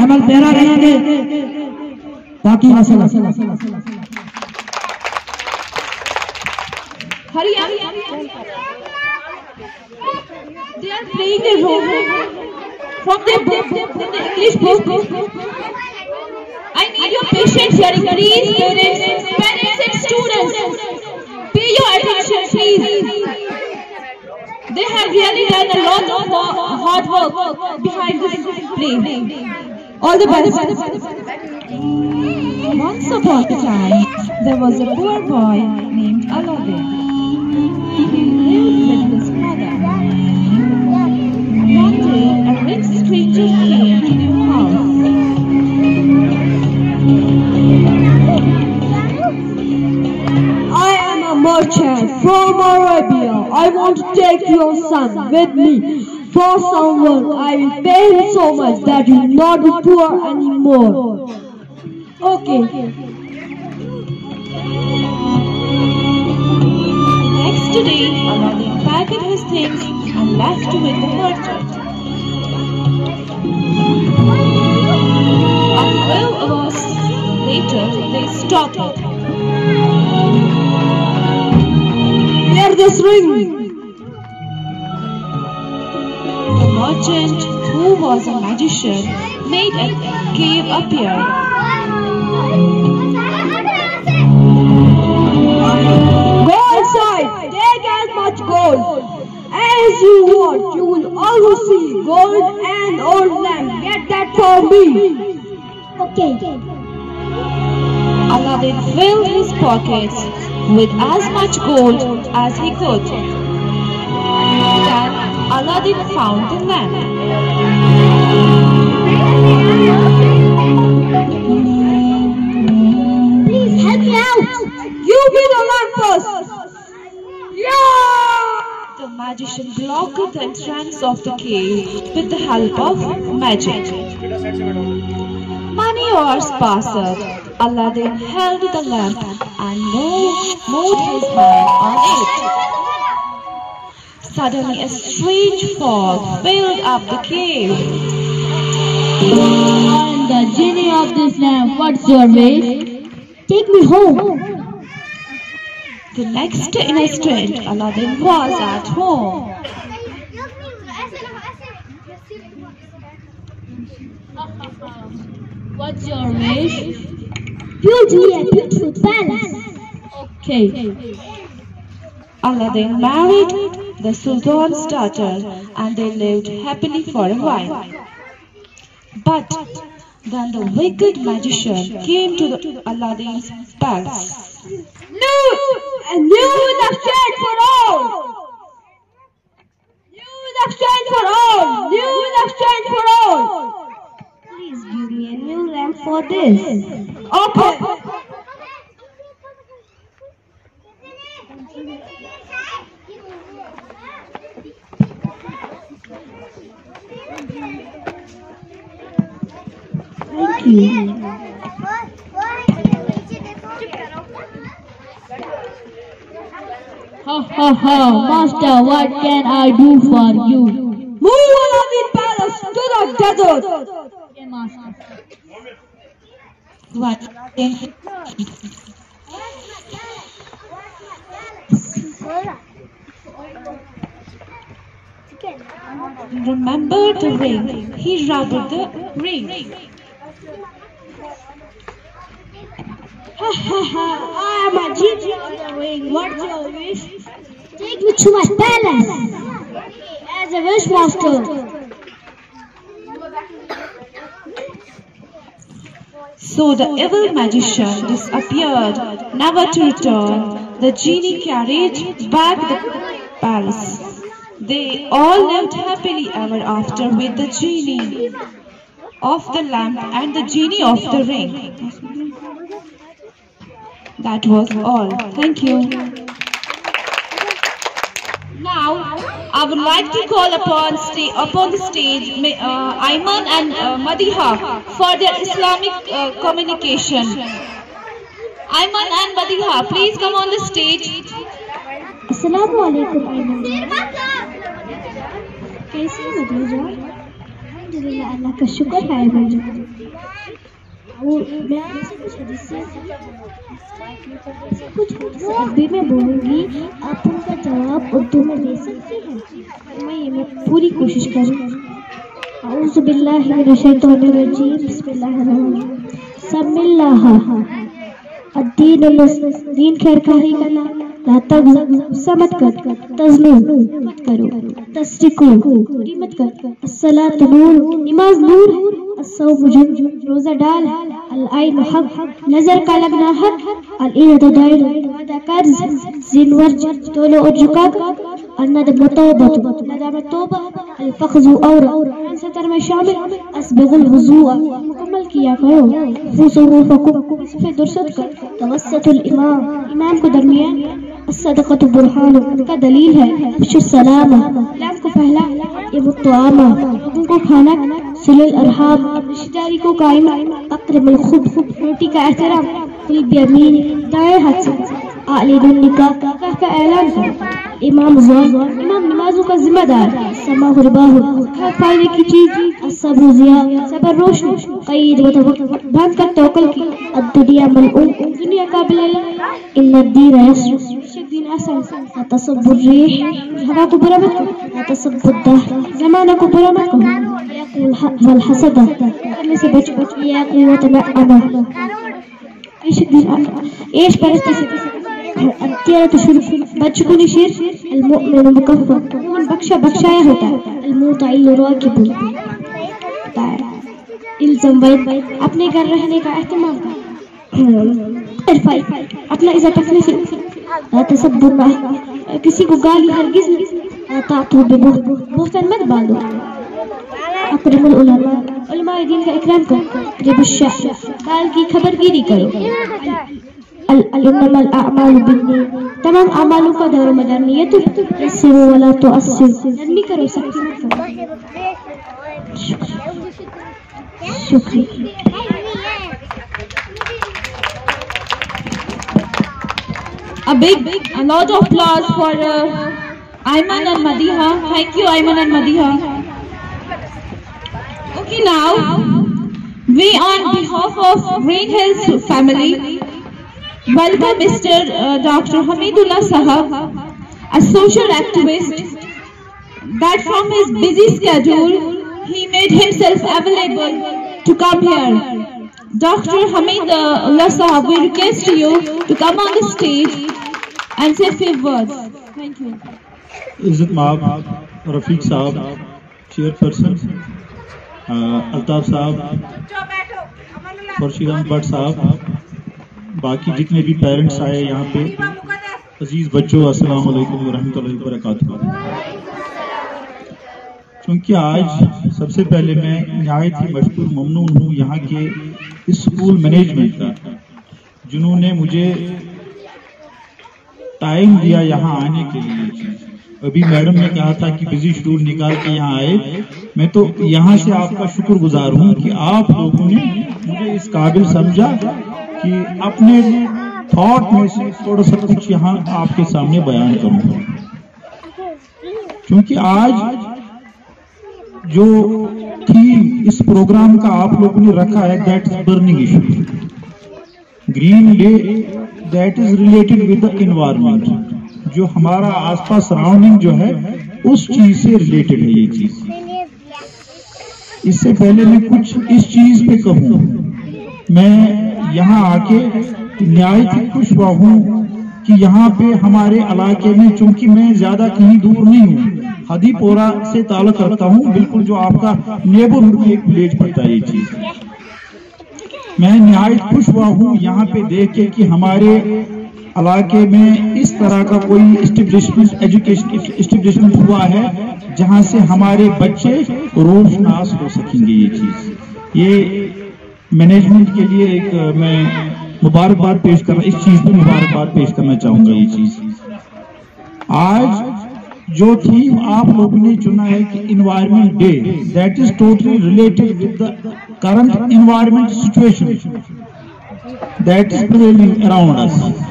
अमल पैरा रहेंगे। बाकी मसला they are playing a role from the book, from the English book. I need your patient hearing, please, parents and students. Pay your attention, please. They have really done a lot of hard work behind this play. All the best. Once upon a time, there was a poor boy named Aladdin. He lived with his mother. One day, a rich stranger came to their house. I am a merchant from Arabia. I want to take your son with me for some work. I will pay him so much that he will not be poor anymore. Okay. Next day, Aladdin packed his things and left with the merchant. A few hours later, they stopped. Hear this ring. The merchant, who was a magician, made a cave appear. Go inside. Take as much gold as you want. You will always see gold and old lamp. Get that for me. Okay. Aladdin filled his pockets with as much gold as he could. Then Aladdin found the lamp. Please help me out. You be the lamp first. Yeah! The magician blocked the entrance of the cave with the help of magic. Many hours passed. Aladdin held the lamp and moved his hand on it. Suddenly a strange fog filled up the cave. I'm the genie of this lamp. What's your wish? Take me home. The next instant, Aladdin was at home. What's your wish? Build me a beautiful palace. Okay. Aladdin married the Sultan's daughter and they lived happily for a while. But then the wicked magician came to Aladdin's palace. A new exchange for all. New exchange for all. New exchange for all. Please give me a new lamp for this. Okay. Thank you. Ha ha ha, Master, what can I do for you? Move Aladdin Palace to the desert. Okay, Master. What? Remembered the ring. He rubbed the ring. Ha ha ha, I am a genie of the ring. What's your wish? Take me to my palace. As a wish, Master. So the evil magician disappeared, never to return. The genie carried back the palace. They all lived happily ever after with the genie of the lamp and the genie of the ring. That was all. Thank you. Now, I would like to call upon the stage Ayman and Madiha for their Islamic communication. Ayman and Madiha, please come on the stage. Assalamu alaikum Ayman. कैसी है मदीजा? अल्हम्दुलिल्लाह, अल्लाह का शुक्र है ayman जान. और मैं आपसे कुछ हदीसें अरबी में बोलूँगी, आप उनका जवाब उर्दू में दे सकती हैं. मैं पूरी कोशिश करूँगी. औज़ु बिल्लाहि मिनश शैतानिर रजीम. बिस्मिल्लाहिर्रहमानिर्रहीम. समिल्लाह दीन खैरखाही का नाम. ला तगज़ब मत कर, तज़लू मत करो, तस्रिकू चोरी मत कर, अस्सलातु नूर नमाज नूर, अस्सौमु जुन्न रोजा डाल, अल आइन हक नजर का लगना हक, अल इयदु दाइर वादा कर्ज, जिन वर्ज तोलो और झुका, अन्नदम तौबत नदामत तौबा, अल फख्ज़ु और सतर में शामिल, अस्बिगुल वुज़ूअ मुकम्मल किया करो, फुसुहु फकुम सिफे दुरुस्त कर, तवस्सतुल इमाम को दरमियान, अस्सदक़तु बुरहान का दलील है, अब्शुर सलामा इस्लाम को फैला, ये मुत्तआमा लोगों को खाना, सिलल अरहाम रिश्तेदारी को कायम, अक़रबुल खुब रोटी का एहतराम, कुल बियमीन दाएं हाथ से, आलिदुन निकाह का ऐलान कर, इमाम नमाजों का जिम्मेदार, समा हुरबाहु हर फायदे की चीज, सब्र जिया सबर रोशनी, क़ईद व तवक्कुल बांध कर तवक्कुल की, दुनिया मलऊन दुनिया काबिल इन्ना दीन यस्र दिन आसान, तसब्बुर रिह हवा को बुरा मत करो, तसब्बुद दहर ज़माना को बुरा मत करो, यक़ूल वल हसद करने से बचो, या क़ुव्वत मअना ऐश परस्ती से अत्यारा तो शुरू बच्चों ने शेर अल-मुअमिन मुकफ़्फ़र मोमिन बख्शाया होता है, अल-मुताइल राकिब इल्ज़म वैद अपने घर रहने का एहतमाम कर, इरफ़ाई अपना इज़्ज़त रखने से, तसब्बुर किसी को गाली हरगिज़ नहीं, तातु बेबुहतान मत बांधो, अकरमुल उलमा दीन का इकराम करो, रिबुश्शाह काल की खबरगिरी करो, इन्नमल अअमालु बिन्निय्यात तमाम अमालों का दारो मदार नियत है, यस्सिरू वला तुअस्सिरू नरमी करो सख्ती मत करो. शुक्रिया. A lot of applause for Ayman and Madiha. Thank you, Ayman and Madiha. Okay, now we, on behalf of Green Hills family, welcome Mr. Dr. Hamidullah Sahab, a social activist, that from his busy schedule he made himself available to come here. Dr. Hamidullah Sahab, we request you to come on the stage and say a few words. Thank you. इज़्ज़त माब रफीक साहब, chairperson, Altaf साहब, खुर्शीद अहमद भट्ट साहब, बाकी जितने भी parents आए यहाँ पे, अजीज बच्चों, अस्सलाम वालेकुम वरहमतुल्लाहि वबरकातुहू। क्योंकि आज सबसे पहले मैं निहायत ही मशकूर ममनून हूँ यहाँ के इस स्कूल मैनेजमेंट का, जिन्होंने मुझे टाइम दिया यहाँ आने के लिए। अभी मैडम ने कहा था कि बिजी शेड्यूल निकाल के यहाँ आए, मैं तो यहाँ से आपका शुक्रगुजार हूँ कि आप लोगों ने मुझे इस काबिल समझा कि अपने थॉट में से थोड़ा सा कुछ यहाँ आपके सामने बयान करूँगा। क्योंकि आज जो थीम इस प्रोग्राम का आप लोगों ने रखा है, that is burning issue, green day, that is related with the environment. जो हमारा आसपास सराउंडिंग जो है उस चीज से रिलेटेड है ये चीज। इससे पहले मैं कुछ इस चीज पे कहूँ, मैं यहाँ आके निहायत ही खुश हुआ हूँ कि यहाँ पे हमारे इलाके में, चूंकि मैं ज्यादा कहीं दूर नहीं हूँ, हदीपोरा से ताल्लुक रखता हूँ, बिल्कुल जो आपका नेबरहुड में एक विलेज पड़ता है ये चीज। मैं निहायत खुश हुआ हूँ यहाँ पे देख के कि हमारे इलाके में इस तरह का कोई एस्टेब्लिशमेंट, एजुकेशन एस्टेब्लिशमेंट हुआ है जहाँ से हमारे बच्चे रोशनास हो सकेंगे। ये चीज, ये मैनेजमेंट के लिए एक मैं मुबारकबाद पेश करना, इस चीज पे मुबारकबाद पेश करना चाहूंगा। ये चीज आज जो थीम आप लोगों ने चुना है कि environment day, that is totally related with the current environment situation that is prevailing around us.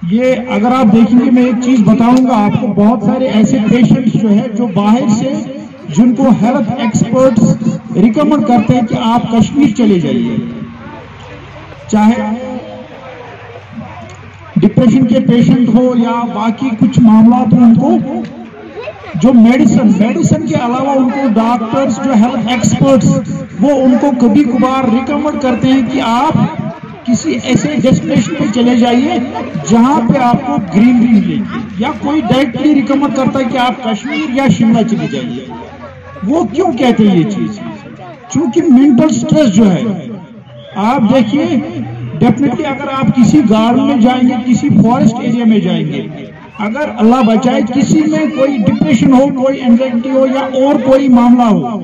ये अगर आप देखेंगे, मैं एक चीज बताऊंगा आपको, बहुत सारे ऐसे पेशेंट्स जो है जो बाहर से, जिनको हेल्थ एक्सपर्ट्स रिकमेंड करते हैं कि आप कश्मीर चले जाइए, चाहे डिप्रेशन के पेशेंट हो या बाकी कुछ मामला, तो उनको जो मेडिसिन के अलावा उनको डॉक्टर्स, जो हेल्थ एक्सपर्ट्स, वो उनको कभी कभार रिकमेंड करते हैं कि आप किसी ऐसे डेस्टिनेशन पे चले जाइए जहां पे आपको ग्रीनरी मिलेगी, या कोई डायरेक्टली रिकमेंड करता है कि आप कश्मीर या शिमला चले जाइए। वो क्यों कहते हैं ये चीज? क्योंकि मेंटल स्ट्रेस जो है, आप देखिए डेफिनेटली अगर आप किसी गार्डन में जाएंगे, किसी फॉरेस्ट एरिया में जाएंगे, अगर अल्लाह बचाए किसी में कोई डिप्रेशन हो, कोई एंजाइटी हो या और कोई मामला हो,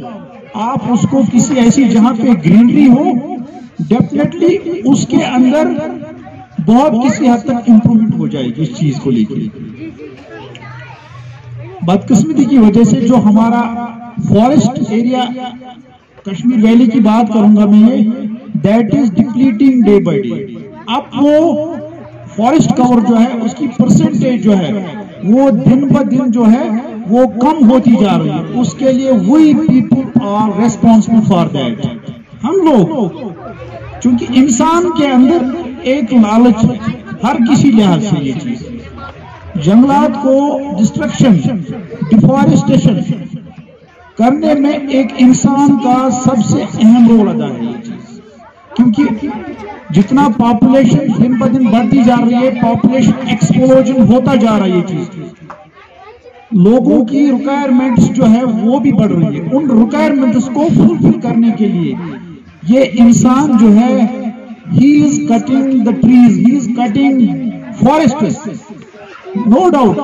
आप उसको किसी ऐसी जहां पे ग्रीनरी हो, डेफिनेटली उसके अंदर बहुत किसी हद तक इंप्रूवमेंट हो जाएगी इस चीज को लेकर। बदकिस्मती की वजह से जो हमारा फॉरेस्ट एरिया, कश्मीर वैली की बात करूंगा मैं, ये that is depleting day by day. अब वो फॉरेस्ट कवर जो है उसकी परसेंटेज जो है वो दिन ब दिन जो है वो कम होती जा रही है। उसके लिए we people are responsible for that. हम लोग, चूंकि इंसान के अंदर एक लालच हर किसी लिहाज से, ये चीज जंगलात को डिस्ट्रक्शन, डिफॉरेस्टेशन करने में एक इंसान का सबसे अहम रोल अदा है ये चीज। क्योंकि जितना पॉपुलेशन दिन ब दिन बढ़ती जा रही है, पॉपुलेशन एक्सप्लोजन होता जा रहा है, ये चीज लोगों की रिक्वायरमेंट्स जो है वो भी बढ़ रही है। उन रिक्वायरमेंट्स को फुलफिल करने के लिए ये इंसान जो है, he is cutting the trees, he is cutting forest. No doubt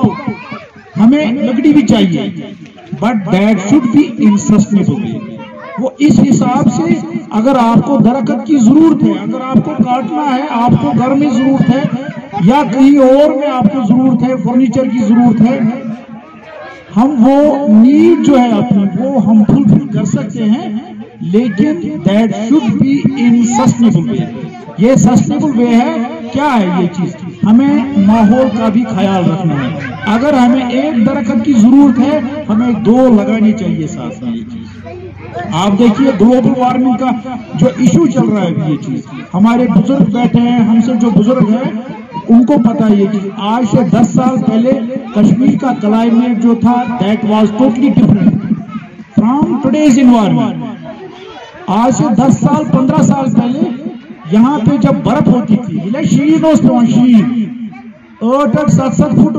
हमें लकड़ी भी चाहिए, but that should be in sustainable. वो इस हिसाब से, अगर आपको दरख्त की जरूरत है, अगर आपको काटना है, आपको घर में जरूरत है या कहीं और में आपको जरूरत है, फर्नीचर की जरूरत है, हम वो नीड जो है अपनी वो हम फुलफिल कर सकते हैं, लेकिन that should be in sustainable way. ये सस्टेनेबल वे है, क्या है ये चीज? हमें माहौल का भी ख्याल रखना है। अगर हमें एक दरख्त की जरूरत है, हमें 2 लगानी चाहिए साथ में। ये चीज आप देखिए, ग्लोबल वार्मिंग का जो इशू चल रहा है, ये चीज हमारे बुजुर्ग बैठे हैं, हमसे जो बुजुर्ग हैं उनको पता है ये चीज। आज से 10 साल पहले कश्मीर का क्लाइमेट जो था, that was totally different from today's environment. आज से 10 साल 15 साल पहले यहाँ पे जब बर्फ होती थी, शीन शीन 8-7 फुट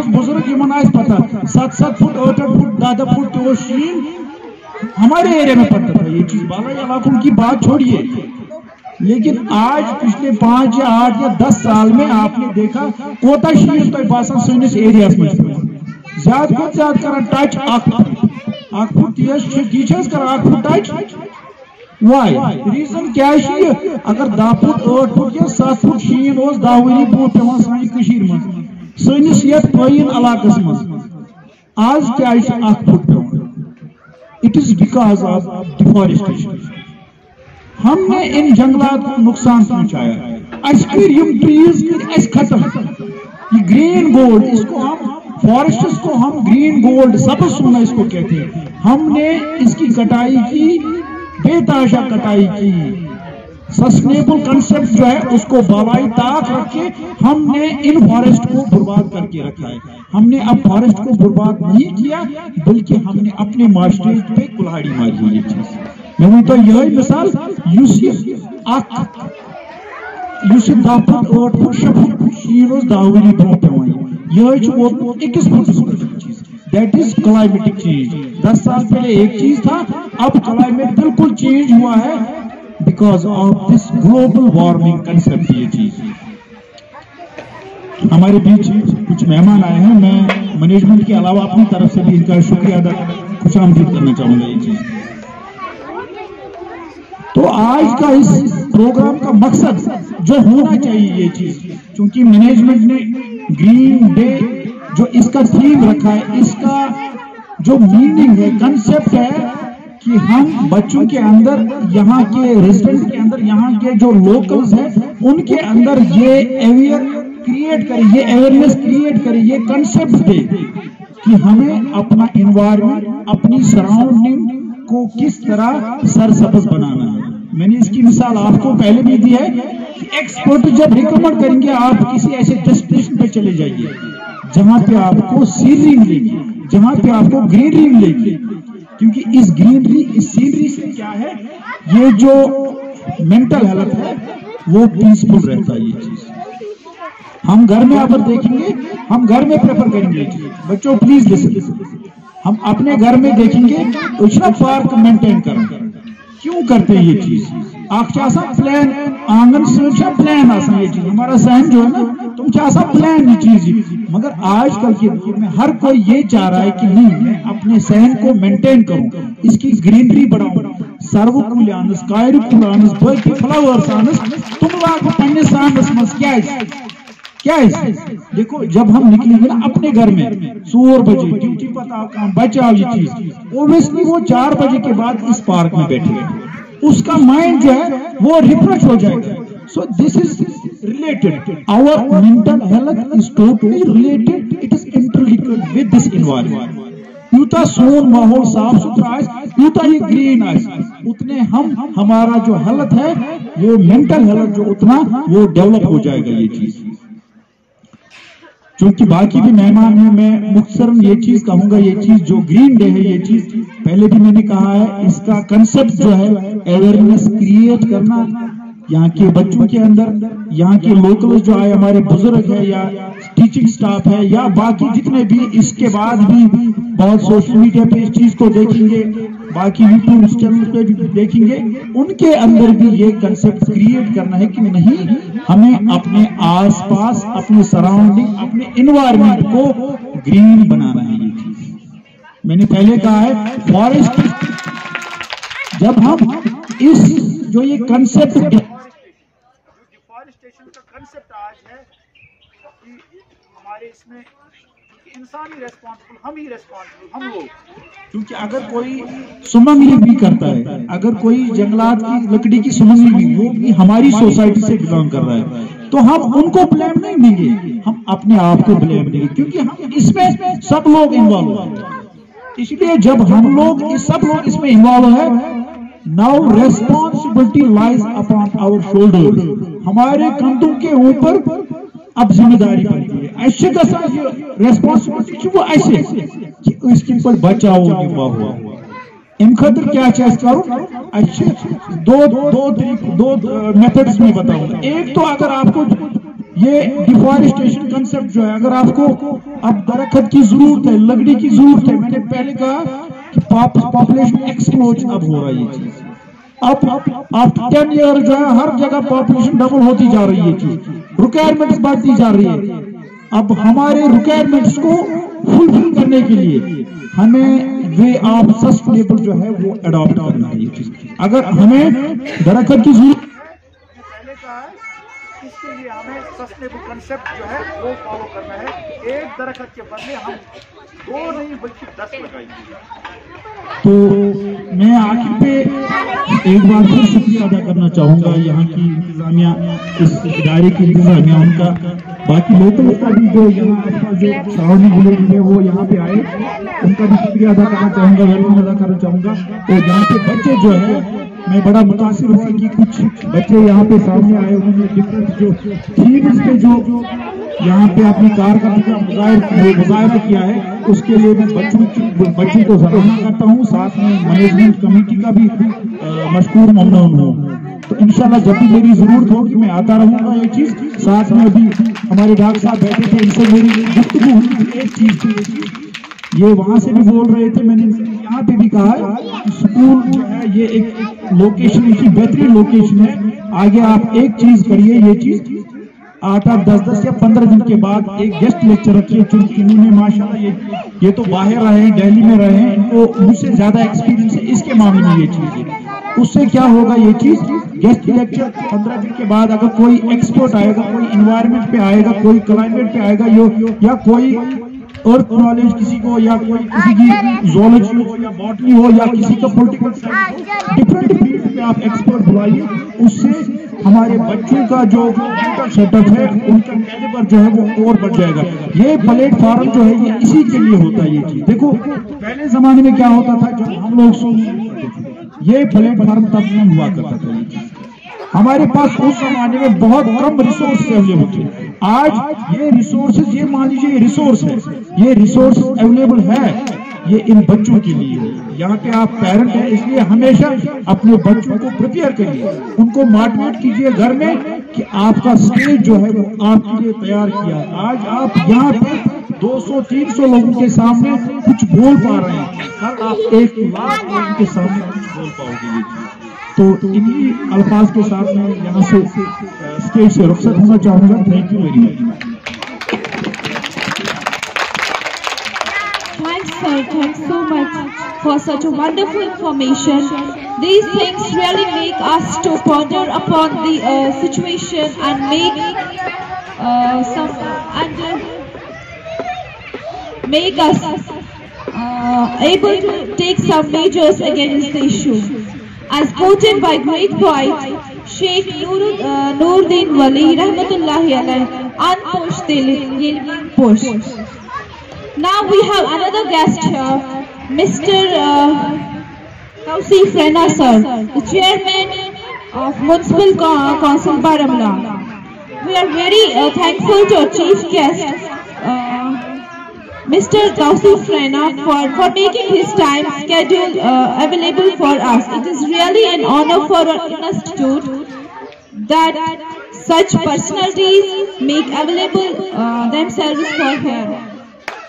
बुजुर्ग पता 7 फुट 8 फुट 10 फुट शीन हमारे एरिया में पड़ता था। ये चीज बाला इलाकों की बात छोड़िए, लेकिन आज पिछले 5 या 8 या 10 साल में आपने देखा कोता शीन तो बासन सैनिस एरिया में ज्यादा खुद ज्यादा कर टच 1 फुट तीस कर 1 फुट टच। वाई रीजन क्या है? अगर 10 फुट 8 फुट या 7 फुट शीन 10 वरी बहुत पे सानी मज सैनिस ये पयन इलाकस मज आज क्या 1 फुट पे। It is because of deforestation. हमने इन जंगलात को नुकसान पहुंचाया। ट्रीज खत्म, ये ग्रीन गोल्ड, इसको हम फॉरेस्ट्स को हम ग्रीन गोल्ड सबज सोना इसको कहते हैं। हमने इसकी कटाई की, बेताशा कटाई की। सस्टेनेबल कंसेप्ट जो है उसको बालाई ताक रख के हमने इन फॉरेस्ट को बर्बाद करके रखा है। हमने अब फॉरेस्ट को बर्बाद नहीं किया, बल्कि हमने अपने माशरे पे कुल्हाड़ी मारी। ये चीज मैं तो यही मिसाल 10 फुट 8 फुट 6 फुट शीन 10 वरी ब्रो पे यह 1 फुट चीज, दैट इज क्लाइमेटिक चेंज। 10 साल पहले एक चीज था, अब क्लाइमेट बिल्कुल चेंज हुआ है because of this global warming concept. ये चीज हमारे बीच कुछ मेहमान आए हैं, मैं मैनेजमेंट के अलावा अपनी तरफ से भी इनका शुक्रिया अदा खुशामदीद करना चाहूंगा। ये चीज तो आज का इस प्रोग्राम का मकसद जो होना चाहिए, ये चीज क्योंकि मैनेजमेंट ने ग्रीन डे जो इसका थीम रखा है, इसका जो मीनिंग है, कंसेप्ट है कि हम बच्चों के अंदर, यहाँ के रेजिडेंट के अंदर, यहाँ के जो लोकल्स हैं उनके अंदर ये अवेयरनेस क्रिएट करे, ये कंसेप्ट दे कि हमें अपना एनवायरनमेंट, अपनी सराउंडिंग को किस तरह सरसब्ज बनाना है। मैंने इसकी मिसाल आपको पहले भी दी है कि एक्सपर्ट जब रिकमेंड करेंगे, आप किसी ऐसे डेस्टिनेशन पे चले जाइए जहां पे आपको सीनरी मिलेगी, जहां पे आपको ग्रीनरी मिलेगी, क्योंकि इस ग्रीनरी, इस सीनरी से क्या है, ये जो मेंटल हेल्थ है वो पीसफुल रहता है। ये चीज हम घर में अगर देखेंगे, हम घर में प्रेफर करेंगे। बच्चों प्लीज लिसन, हम अपने घर में देखेंगे उछला पार्क मेंटेन करें। क्यों करते हैं ये चीज? आखा प्लान आंगन से प्लान आसान, ये चीज हमारा सहन जो है ना, तुम चाह प्लान ये चीज, मगर आजकल के दौर में हर कोई ये चाह रहा है कि नहीं, मैं अपने सहन को मेंटेन करूं, इसकी ग्रीनरी बढ़ाऊं, सर्व कुलानस कायर कुलानस बाकी फ्लावर्स आनस, तुम लाग पन्ने सानस मस क्या है? देखो जब हम निकलेंगे ना अपने घर में 4 बजे, ड्यूटी पता बचाओ ये चीज, ओबियसली वो 4 बजे के बाद इस पार्क में बैठेगा, उसका माइंड जो है वो रिफ्रेश हो जाएगा। So this is related, our mental health is totally related, it is interlinked with this environment. यूता सोन माहौल साफ सुथरा है, यूता ये ग्रीन है, उतने हम हमारा जो हेल्थ है वो मेंटल हेल्थ जो उतना वो डेवलप हो जाएगा। ये चीज क्योंकि बाकी भी मेहमान हैं, मैं मुख्तसरन ये चीज कहूंगा, ये चीज जो ग्रीन डे है, ये चीज पहले भी मैंने कहा है, इसका कंसेप्ट जो है अवेयरनेस क्रिएट करना यहाँ के बच्चों के अंदर, यहाँ के लोकल जो है हमारे बुजुर्ग है या टीचिंग स्टाफ है या बाकी जितने भी इसके बाद भी बहुत सोशल मीडिया पे इस चीज को देखेंगे, बाकी यूट्यूब चैनल पे भी देखेंगे, उनके अंदर भी ये कंसेप्ट क्रिएट करना है कि नहीं, हमें अपने आसपास, अपने सराउंडिंग, अपने एनवायरनमेंट को ग्रीन बनाना है। ये चीज मैंने पहले कहा है, फॉरेस्ट जब हम इस जो ये कंसेप्ट, डिफॉरेस्टेशन का कंसेप्ट आज है कि हमारे इसमें इंसान ही रेस्पॉन्सिबल, हम ही रेस्पॉन्सिबल, हम लोग, क्योंकि अगर कोई सुमंगली भी करता है, अगर कोई जंगलात की लकड़ी की सुमंगली भी, वो भी हमारी सोसाइटी से बिलोंग कर रहा है। तो हम उनको ब्लेम नहीं देंगे, हम अपने आप को ब्लेम देंगे, क्योंकि हम इसमें सब लोग इन्वॉल्व हैं। इसलिए जब हम लोग सब लोग इसमें इन्वॉल्व है, now responsibility lies upon our shoulder, हमारे कंधों के ऊपर अब जिम्मेदारी बनती है। ऐसे का रेस्पॉन्सिबिलिटी वो ऐसे कि इसके ऊपर बचाओ निभा हुआ इन खतर क्या करूं, अच्छे दो मेथड्स में बताऊंगा। एक तो अगर आपको ये डिफॉरेस्टेशन कंसेप्ट जो है, अगर आपको अब दरख्त की जरूरत है, लकड़ी की जरूरत है, मैंने पहले कहा कि पॉपुलेशन एक्सप्लोज अब हो रहा है ये चीज, अब 10 ईयर जो है हर जगह पॉपुलेशन डबल होती जा रही है, चीज रिक्वायरमेंट्स बढ़ती जा रही है। अब हमारे रिक्वायरमेंट्स को फुलफिल करने के लिए हमें वे ऑफ सस्टेनेबल जो है वो अडॉप्ट करना है ये चीज। अगर हमें दरख्त की जरूरत इसके लिए हमें सस्टेनेबल कंसेप्ट जो है वो फॉलो करना है। एक दरख्त के बदले हम 2 नहीं बल्कि 10 लगाएंगे। तो मैं आखिर पे एक बार फिर शुक्रिया अदा करना चाहूंगा यहाँ की इंतजामिया, इस इदारे की इंतजामिया, उनका, बाकी लोकल स्टाडी जो यहाँ आसपास जो सराउंडिंग विलेज में वो यहाँ पे आए, उनका भी शुक्रिया अदा करना चाहूंगा, वेलकम अदा करना चाहूंगा। तो यहाँ पे बच्चे जो है, मैं बड़ा मुतासिर हुआ कि कुछ बच्चे यहाँ पे सामने आए, उन्होंने डिफरेंट जो थीम्स पे जो यहाँ पे अपनी कारकर्दगी का मुजाहिरा किया है, उसके लिए मैं बच्चों को सराहना करता हूँ, साथ में मैनेजमेंट कमेटी का भी मशकूर ममनून हूँ। तो इंशाल्लाह जब भी मेरी जरूरत होगी मैं आता रहूंगा। ये चीज साथ में अभी हमारे डॉक्टर साहब बैठे थे, इनसे मेरी गुफ्तगू हुई थी, एक चीज ये वहां से भी बोल रहे थे, मैंने यहाँ पे भी कहा कि स्कूल जो है ये एक लोकेशन, इसकी बेहतरीन लोकेशन है। आगे आप एक चीज करिए, ये चीज 8-8, 10-10 या 15 दिन के बाद एक गेस्ट लेक्चर रखिए, चूंकि इन्होंने माशाल्लाह ये तो बाहर रहे हैं, दिल्ली में रहे हैं, इनको मुझसे ज्यादा एक्सपीरियंस है इसके मामले में। ये चीज उससे क्या होगा, ये चीज गेस्ट लेक्चर 15 दिन के बाद अगर कोई एक्सपर्ट आएगा, कोई इन्वायरमेंट पे आएगा, कोई क्लाइमेट पे आएगा, या कोई अर्थ नॉलेज किसी को, या कोई किसी की जोलॉजी हो या बॉटनी हो या किसी का पॉलिटिकल साइंस हो, डिफरेंट फील्ड में आप एक्सपर्ट बुलाइए, उससे हमारे बच्चों का जो मेंटल सेटअप है, उनका कैलिबर जो है वो और बढ़ जाएगा। ये प्लेटफॉर्म जो है ये इसी के लिए होता है। ये चीज देखो, पहले जमाने में क्या होता था, जब हम लोग ये प्लेटफॉर्म तब नहीं हुआ करता था। ये चीज हमारे पास उस जमाने में बहुत कम रिसोर्स अवेलेबल थे। आज ये रिसोर्सेज, ये मान लीजिए रिसोर्स है, ये रिसोर्स अवेलेबल है, ये इन बच्चों के लिए है। यहाँ पे आप पेरेंट हैं, इसलिए हमेशा अपने बच्चों को प्रिपेयर करिए, उनको मोटिवेट कीजिए घर में कि आपका स्टेज जो है वो आपके लिए तैयार किया है। आज आप यहाँ पे 200-300 लोगों के सामने कुछ बोल पा रहे हैं, कल आप 1 लाख लोगों के सामने कुछ बोल पाओगे। ये तो इन्हीं अल्फाज के साथ मैं यहाँ से स्टेज से रुखसत होना चाहूंगा। Thank you very much. Thanks sir, thanks so much for such a wonderful information. These things really make us to ponder upon the situation and make us able to take some measures against the issue. As quoted by great poet Sheikh Nuruddin Wali Rahmatullahi alayhi, unpushed till yet pushed. Now we have another guest here, Mr. Kausi Frena sir, the chairman of Municipal Council Baramulla. We are very thankful to our chief guest, Mr. Kausi Frena, for making his time schedule available for us. It is really an honor for our institute that such personalities make available themselves for here.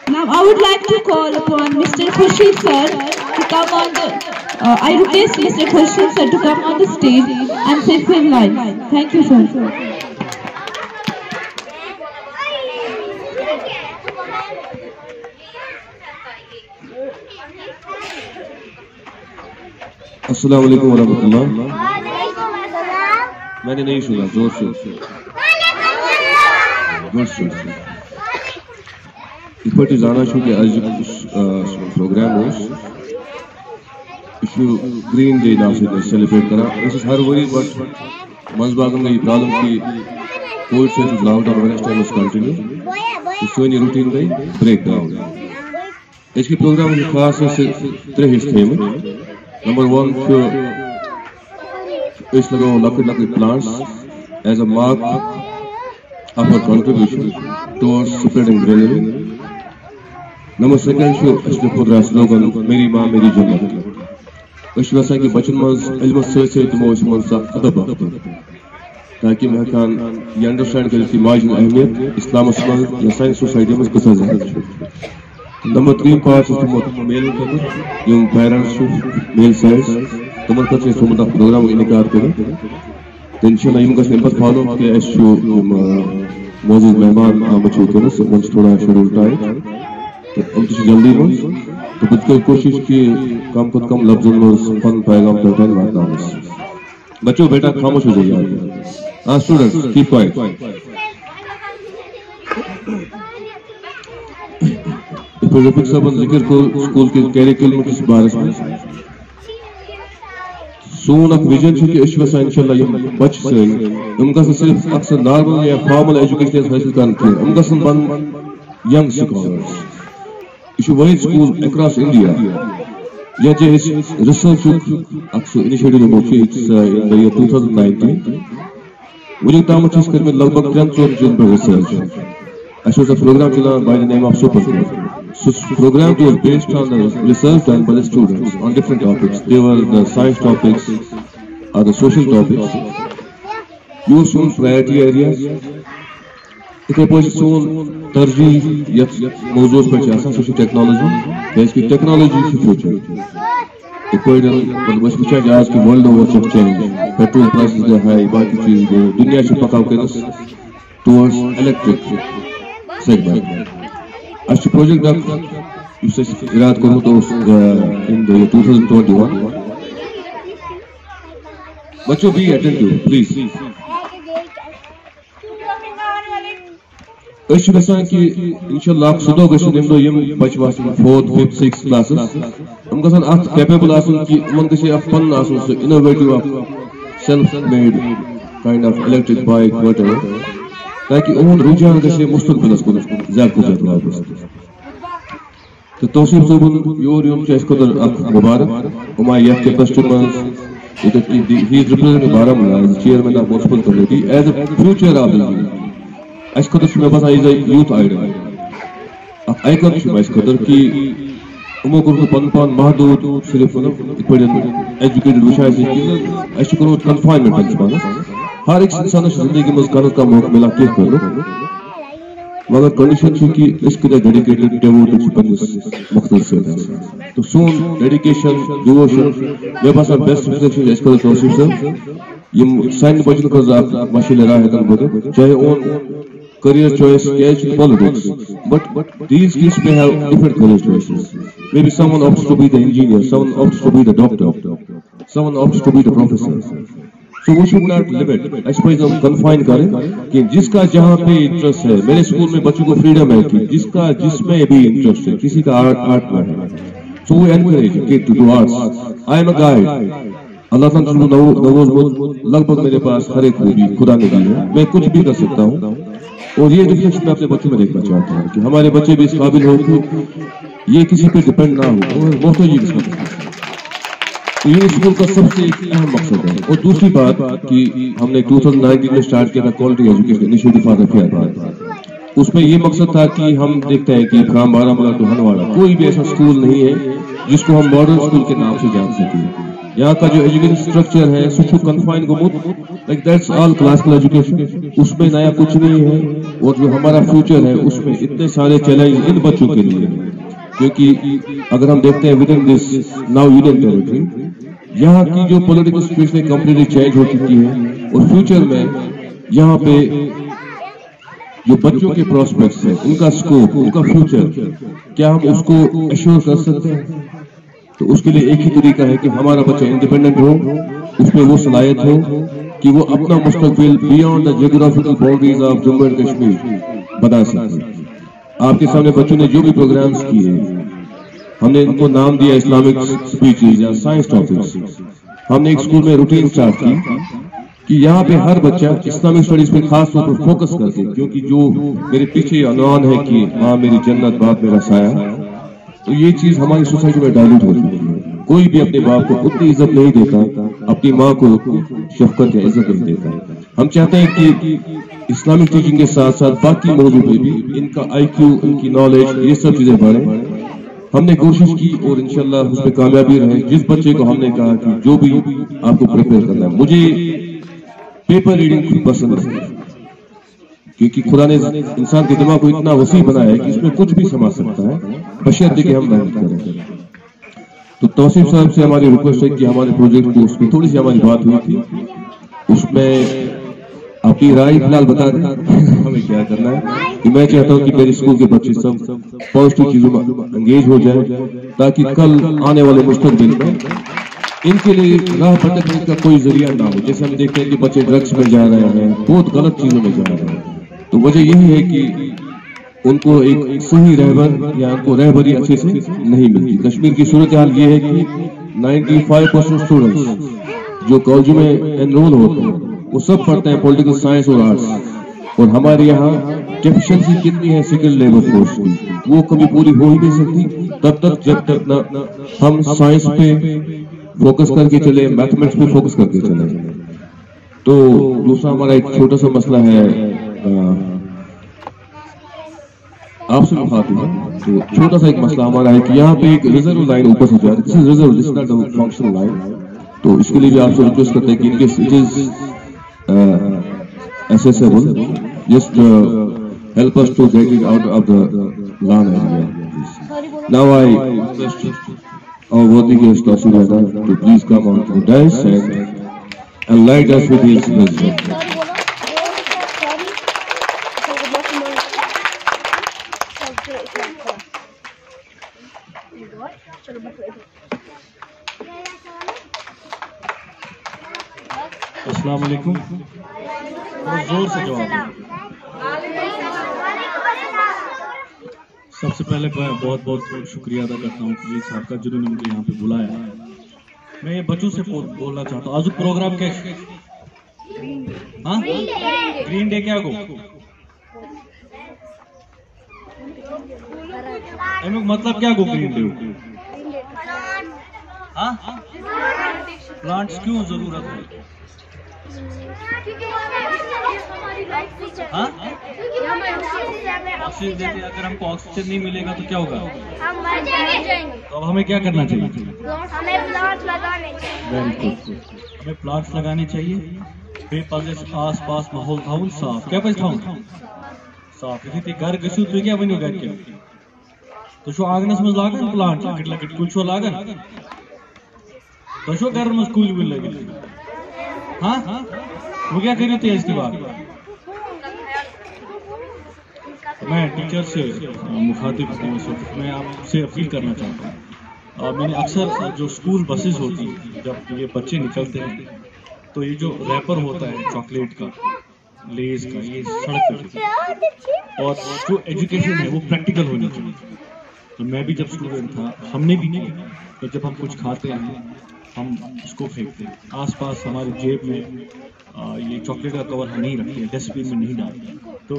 Now I would like to call upon Mr. Khurshid sir to come on the, I request Mr. Khurshid sir to come on the stage and say film live. Thank you sir. अस्सलाम वालेकुम वरहमतुल्लाह। मैंने नहीं सुना, जोर से effort जाना कि आज प्रोग्राम ग्रीन डे ना सेलिब्रेट करा। हर वरी मंजबाग में प्रॉब्लम की COVID says lockdown when time is continue. So your routine may break down. इसकी प्रोग्राम के खास से 3 हिस्से में. Number 1 जो इस लगाओ लकड़ी plants as a mark of our contribution towards spreading greenery. Number 2 जो इसके प्रोग्राम स्लोगन मेरी माँ मेरी जन्नत. इस वजह कि बचन मज इल्म से तुम इस मन सा अदब ताकि मैं कान ये अंडरस्टैंड करें कि माज अहमियत इस्लाम अस्माल या साइंस सोसाइटी में किस तरह से. Number 3 पार्ट तुम मेल करो young parents मेल साइड्स तुम का से तुम दा प्रोग्राम इनकार करो. इंशाल्लाह इम का सिंपल फॉलो के एशो मौजूद मेहमान मौजूद करो सब थोड़ा शेड्यूल टाइट तो हम तो जल्दी में तो खुद की कोशिश की कम लफ्जों में फन पैगाम पैटर्न बात ना. बच्चों बेटा खामोश हो जाइए. हाँ स्टूडेंट्स कीप क्वाइट. फिर सब जिक्र को स्कूल के कैरिकुलम के बारे में सोन अक विजन कि इस वजह इंशाल्लाह ये बच से उनका सिर्फ अक्सर नॉर्मल या फॉर्मल एजुकेशन हासिल करते हैं उनका संबंध यंग स्कॉलर्स. इशू वही स्कूल अक्रॉस इंडिया या जो इस रिसर्च अक्सर इनिशिएटिव में इन द ईयर 2019 मुझे ताम चीज कर में लगभग 10 जन पर रिसर्च ऐसा सा प्रोग्राम चला by the name of super. So program was based on the research done by the students on different topics. They were the science topics or the social topics. Your students' priority areas. It was soon tarjih yet mawzoos par chasa social technology. There's the technology is the future. It was बस पूछा जाए आज की world over change. Petrol prices are high. बाकी चीज़ दुनिया से पकाव के नस towards electric segment. As the project that you said Irat Komutos in the 2021. Bachcho be attentive, please. इस वजह कि इंशाल्लाह आप सुनो गए निम्न यम बचवास 4th 5th 6th classes उनका सन आप कैपेबल आसन कि उन के अपन आसन से innovative of self made kind of electric bike whatever ताकि उन रुझान के मुस्तकबिल को ज्यादा वापस. तो तौसीफ साहब योर चेस कदर मुबारक उमा यह के customers it he is representing Baramulla as chairman of municipal committee as a future of the एस कदर में बस as a youth idol icon एस कदर की उमो को पन महदूद सिर्फ एजुकेटेड विषय से एस करो कन्फाइनमेंट हर एक इंसान जिंदगी में करने का मौका मिला के करो मगर कंडीशन कि इसके लिए डेडिकेटेड डेवोटेड मकसद से तो सोन डेडिकेशन डिवोशन मेरे पास बेस्ट रिफ्लेक्शन इसको तौसीफ सर ये साइन बजन का मशीले रहा है बोले चाहे own career choice catch in politics but these kids may have different career choices. Maybe someone opts to be the engineer, someone opts to be the doctor, someone opts to be the professor. So we should not limit. I suppose हम confine करें कि जिसका जहाँ पे interest है. मेरे school में बच्चों को फ्रीडम है कि जिसका जिसमें भी इंटरेस्ट है किसी का आर्ट में है. So we encourage kids to do arts. I am a guide. अल्लाह ताला नवाज लगभग मेरे पास हर एक खूबी खुदा ने दी है. मैं कुछ भी कर सकता हूँ और ये रिफ्लेक्शन मैं अपने बच्चों में देखना चाहता हूँ कि हमारे बच्चे भी इस काबिल हो कि ये किसी पे डिपेंड ना हो और बहुत ही ये स्कूल का सबसे एक अहम मकसद है. और दूसरी बात कि हमने 2019 में स्टार्ट किया था quality education initiative for the fair. उसमें ये मकसद था कि हम देखते हैं कि फ्राम बारामूला टू हंदवाड़ा कोई भी ऐसा स्कूल नहीं है जिसको हम मॉडर्न स्कूल के नाम से जान सकें. यहाँ का जो एजुकेशन स्ट्रक्चर है सुचु कन्फाइन को like that's all classical education. उसमें नया कुछ नहीं है और जो हमारा फ्यूचर है उसमें इतने सारे चैलेंज इन बच्चों के लिए क्योंकि अगर हम देखते हैं with in this now union territory यहाँ की जो पॉलिटिकल सिचुएशन कंप्लीटली चेंज हो चुकी है और फ्यूचर में यहाँ पे जो बच्चों के प्रोस्पेक्ट्स हैं उनका स्कोप उनका फ्यूचर क्या हम उसको एश्योर कर सकते हैं. तो उसके लिए एक ही तरीका है कि हमारा बच्चा इंडिपेंडेंट हो उसमें वो सलाहियत हो कि वो अपना मुस्तकबिल beyond the geographical boundaries of Jammu and Kashmir बना सके. आपके सामने बच्चों ने जो भी प्रोग्राम्स किए हमने इनको नाम दिया इस्लामिक स्पीचेस या साइंस टॉपिक्स. हमने एक स्कूल में रूटीन स्टार्ट की कि यहाँ पे हर बच्चा इस्लामिक स्टडीज पे खास तौर पर फोकस करके, क्योंकि जो मेरे पीछे अनवान है कि माँ मेरी जन्नत बाप मेरा साया, तो ये चीज हमारी सोसाइटी में डायल्यूट हो चुकी है। कोई भी अपने बाप को उतनी इज्जत नहीं देता, अपनी माँ को शफकत या इज्जत नहीं देता। हम चाहते हैं कि इस्लामिक टीचिंग के साथ साथ बाकी मौजूद पे भी इनका IQ, इनकी नॉलेज, ये सब चीजें बढ़े। हमने कोशिश की और इंशाल्लाह उसमें कामयाबी रहे। जिस बच्चे को हमने कहा कि जो भी आपको प्रिपेयर करना है, मुझे पेपर रीडिंग पसंद है, क्योंकि खुदा ने इंसान के दिमाग को इतना वसी बनाया है कि इसमें कुछ भी समा सकता है, बशर्ते कि हम मेहनत करें। तो तौसीफ साहब से हमारी रिक्वेस्ट है कि हमारे प्रोजेक्ट की उसमें थोड़ी सी हमारी बात हुई थी, उसमें अपनी राय फिलहाल बता दें हमें क्या करना है। कि मैं चाहता हूँ कि मेरे स्कूल के बच्चे सब पॉजिटिव चीजों में एंगेज हो जाए, ताकि कल आने वाले मुस्तकबिल में इनके लिए राह भटकने का कोई जरिया ना हो। जैसे हम देखते हैं कि बच्चे ड्रग्स में जा रहे हैं, बहुत गलत चीजों में जा रहे हैं। तो वजह यही है कि उनको एक सही रहबर या उनको रहबरी अच्छे से नहीं मिलती। कश्मीर की सूरत हाल ये है कि 95% स्टूडेंट्स जो कॉलेज में एनरोल होते हैं वो सब पढ़ते हैं पॉलिटिकल साइंस और आर्ट्स, और हमारे यहाँ डेफिशिएंसी कितनी है स्किल्ड लेबर फोर्स की, वो कभी पूरी हो ही नहीं सकती तब तक जब तक ना हम साइंस पे फोकस करके चले, मैथमेटिक्स पे फोकस करके चले। तो दूसरा हमारा एक छोटा सा मसला है आपसे मुखातिब है। तो छोटा सा एक मसला हमारा है कि यहाँ पे एक रिजर्व लाइन ऊपर से जा रही है, this is reserve, this is not a functional line. तो इसके लिए भी आपसे रिक्वेस्ट करते हैं कि इनके it is accessible, just help us to get it out of the LAN area, please. Now I request our worthy guest Tawseef Ahmed to please come on to the dais and enlighten us with his message. अस्सलाम वालेकुम। जोर से जवाब। सबसे पहले मैं बहुत बहुत शुक्रिया अदा करता हूँ कि साहब का जिन्होंने मुझे यहाँ पे बुलाया। मैं ये बच्चों से बोलना चाहता हूँ, आज प्रोग्राम क्या है? हाँ, ग्रीन डे क्या को मतलब क्या को ग्रीन डे? हाँ, प्लांट्स क्यों जरूरत है? हाँ? ऑक्सीजन देते, अगर हमको ऑक्सीजन नहीं मिलेगा तो क्या होगा? हम मर जाएंगे। तो अब हमें क्या करना चाहिए? हमें प्लांट्स लगाने चाहिए। वेरी गुड, हमें प्लांट्स लगाने चाहिए। बेपल्स आस पास माहौल थाउन साफ, क्या पस थाउन साफ। यदि घर गसू तो क्या बनो घर के तो शो आंगनस में लागन प्लांट लकट लकट कुल शो लागन तो शो घर में कुल भी लगे। हाँ, वो क्या करिए थे इसके बाद? मैं टीचर से मुखातिब हूँ, मैं आपसे अपील करना चाहता हूँ। मैंने अक्सर जो स्कूल बसेस होती हैं, जब ये बच्चे निकलते हैं तो ये जो रैपर होता है चॉकलेट का, लेस का, ये सड़क पर, और जो एजुकेशन है वो प्रैक्टिकल होनी चाहिए। तो मैं भी जब स्टूडेंट था, हमने भी किया, तो जब हम कुछ खाते हैं हम उसको फेंकते हैं। आसपास हमारे जेब में ये चॉकलेट का कवर हम नहीं रखते हैं, डस्टबिन में नहीं डालते। तो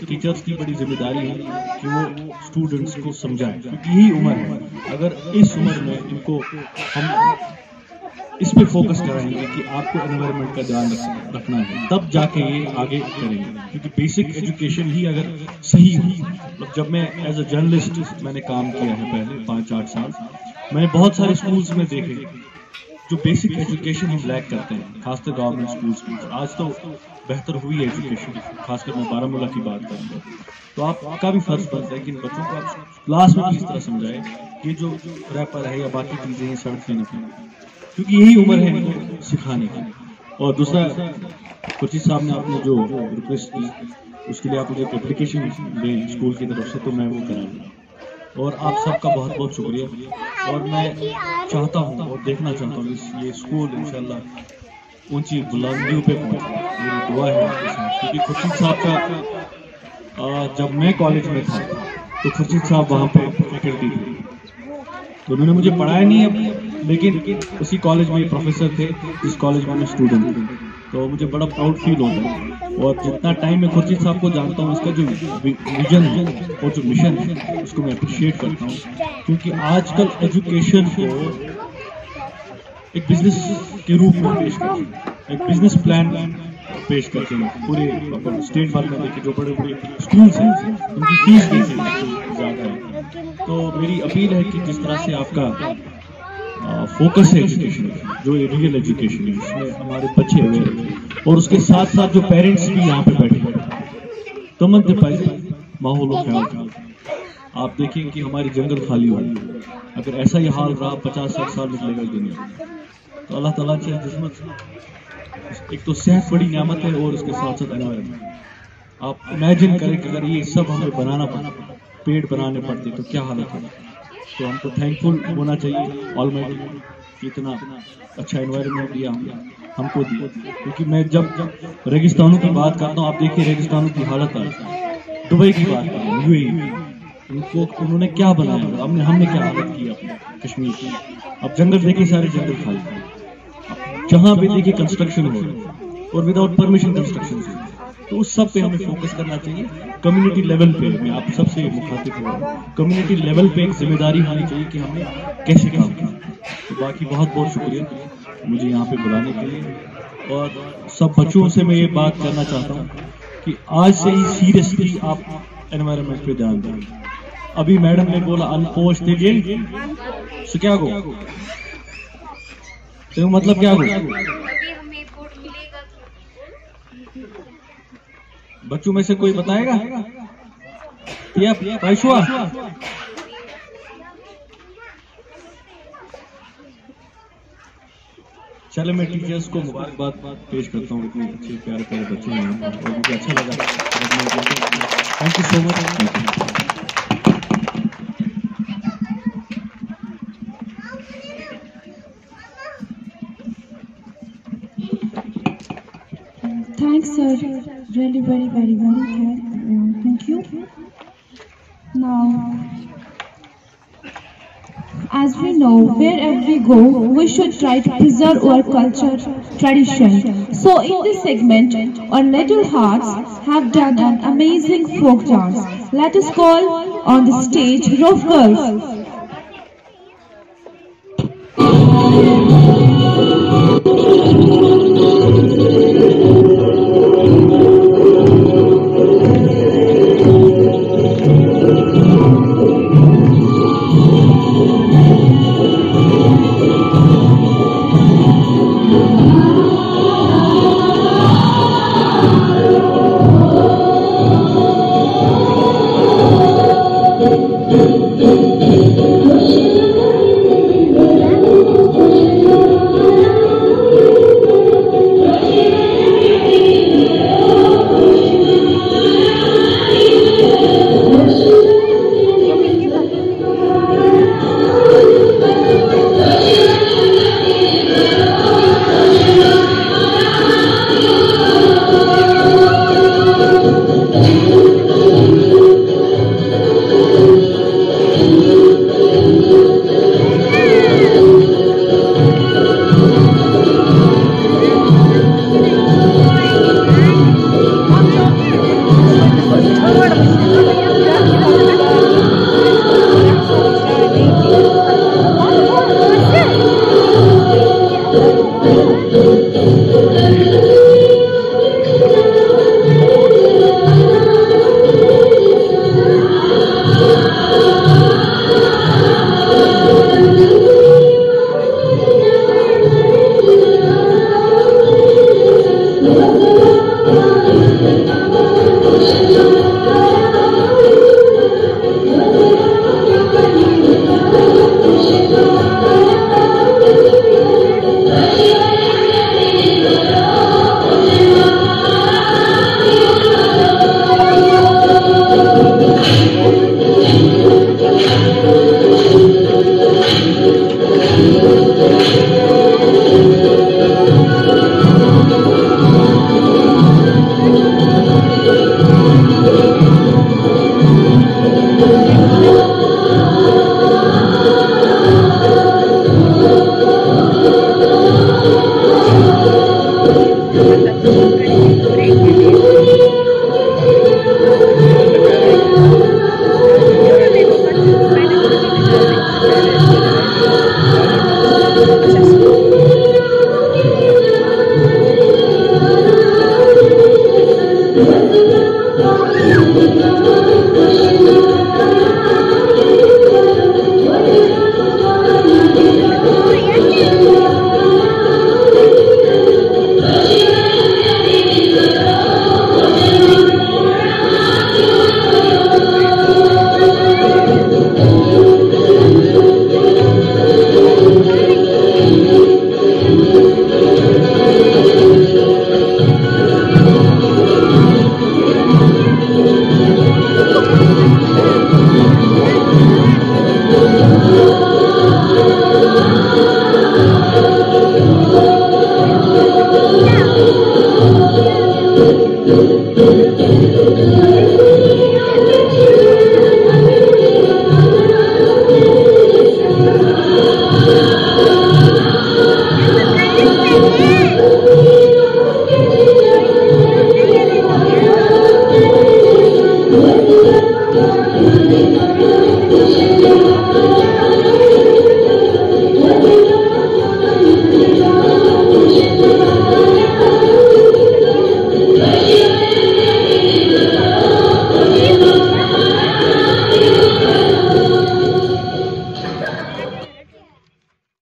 टीचर्स की बड़ी जिम्मेदारी है कि वो स्टूडेंट्स को समझाएं, क्योंकि यही उम्र है। अगर इस उम्र में इनको हम इस पे फोकस कराएंगे कि आपको एनवायरनमेंट का ध्यान रखना है, तब जाके ये आगे करेंगे। क्योंकि बेसिक एजुकेशन ही अगर सही हो, मतलब जब मैं एज अ जर्नलिस्ट मैंने काम किया है पहले 5-8 साल, मैंने बहुत सारे स्कूल्स में देखे जो बेसिक एजुकेशन हम लैक करते हैं, खासकर गवर्नमेंट स्कूल्स में। आज तो बेहतर हुई है एजुकेशन, खासकर मैं बारामूला की बात करूँगा। तो आपका भी फर्ज बनता है कि इन बच्चों को आप क्लास में किस तरह समझाएं कि जो रैपर है या बाकी चीज़ें हैं सड़क पे न फैलें, क्योंकि यही उम्र है इनको सिखाने की। और दूसरा, खुर्शीद साहब ने आपने जो रिक्वेस्ट की उसके लिए आप मुझे एक एप्लीकेशन दें स्कूल की तरफ से, तो मैं वो कराऊंगा। और आप सबका बहुत बहुत शुक्रिया। और मैं चाहता हूँ और देखना चाहता हूँ ये स्कूल इंशाल्लाह ऊंची बुलंदियों पे पहुँचे, मेरी दुआ है आपके साथ। क्योंकि खुर्शीद साहब का जब मैं कॉलेज में था तो खुर्शीद साहब वहाँ पे फैकल्टी थे, तो उन्होंने मुझे पढ़ाया नहीं है, लेकिन उसी कॉलेज में प्रोफेसर थे जिस कॉलेज में मैं स्टूडेंट थे। तो मुझे बड़ा प्राउड फील होता है। और जितना टाइम मैं खुर्शीद साहब को जानता हूँ, इसका जो विजन है और जो मिशन है उसको मैं अप्रिशिएट करता हूँ, क्योंकि आजकल एजुकेशन को एक बिजनेस के रूप में पेश करते हैं, एक बिजनेस प्लान पेश करते हैं। पूरे स्टेट भर में देखिए जो बड़े बड़े स्कूल्स हैं उनकी फीस भी ज़्यादा है। तो मेरी अपील है कि जिस तरह से आपका फोकस है एजुकेशन, जो रियल एजुकेशन है, इसमें हमारे बच्चे अवेयर हैं और उसके साथ साथ जो पेरेंट्स भी यहाँ पे बैठे हैं, तो मन पाए माहौल और ख्याल। आप देखें कि हमारी जंगल खाली हो, अगर ऐसा ही हाल रहा 50-60 साल निकलेगा दुनिया। तो अल्लाह ताला से जिस्मत, एक तो सेहत बड़ी नेमत है और उसके साथ साथ एनवायरनमेंट। आप इमेजिन करें कि अगर ये सब हमें बनाना पड़ा, पेड़ बनाने पड़ते तो क्या हालत है। तो हमको थैंकफुल होना चाहिए ऑलमाइटी कि इतना अच्छा एनवायरनमेंट दिया हमको दिया। क्योंकि मैं जब रेगिस्तानों की बात करता हूँ, आप देखिए रेगिस्तानों की हालत है। दुबई की बात करें, यूएई, उन्होंने क्या बनाया, हमने क्या हालत की अपने कश्मीर की। अब जंगल देखिए, सारे जंगल खाली, जहाँ भी देखिए कंस्ट्रक्शन हो और विदाउट परमिशन कंस्ट्रक्शन हो। तो उस सब पे हमें फोकस करना चाहिए। कम्युनिटी लेवल पे मैं आप सबसे मुखातिब हूँ, कम्युनिटी लेवल पे एक जिम्मेदारी होनी चाहिए कि हमें कैसे काम करना। तो बाकी बहुत बहुत शुक्रिया मुझे यहाँ पे बुलाने के लिए। और सब बच्चों से मैं ये बात करना चाहता हूँ कि आज से ही सीरियसली आप एनवायरनमेंट पे ध्यान दें। अभी मैडम ने बोला अनपोस्ट सो क्या गो, तो मतलब क्या गो, बच्चों में से कोई बताएगा? पैशुआ चले, मैं टीचर्स को मुबारकबाद पेश करता हूँ, इतने अच्छे प्यारे प्यारे बच्चे हैं और मुझे अच्छा लगा। Thank you so much. Thanks, sir. Really, very thank you. Now, as we know, wherever we go, we should try to preserve our culture, tradition. So, in this segment, our little hearts have done an amazing folk dance. Let us call on the stage Roof Girls.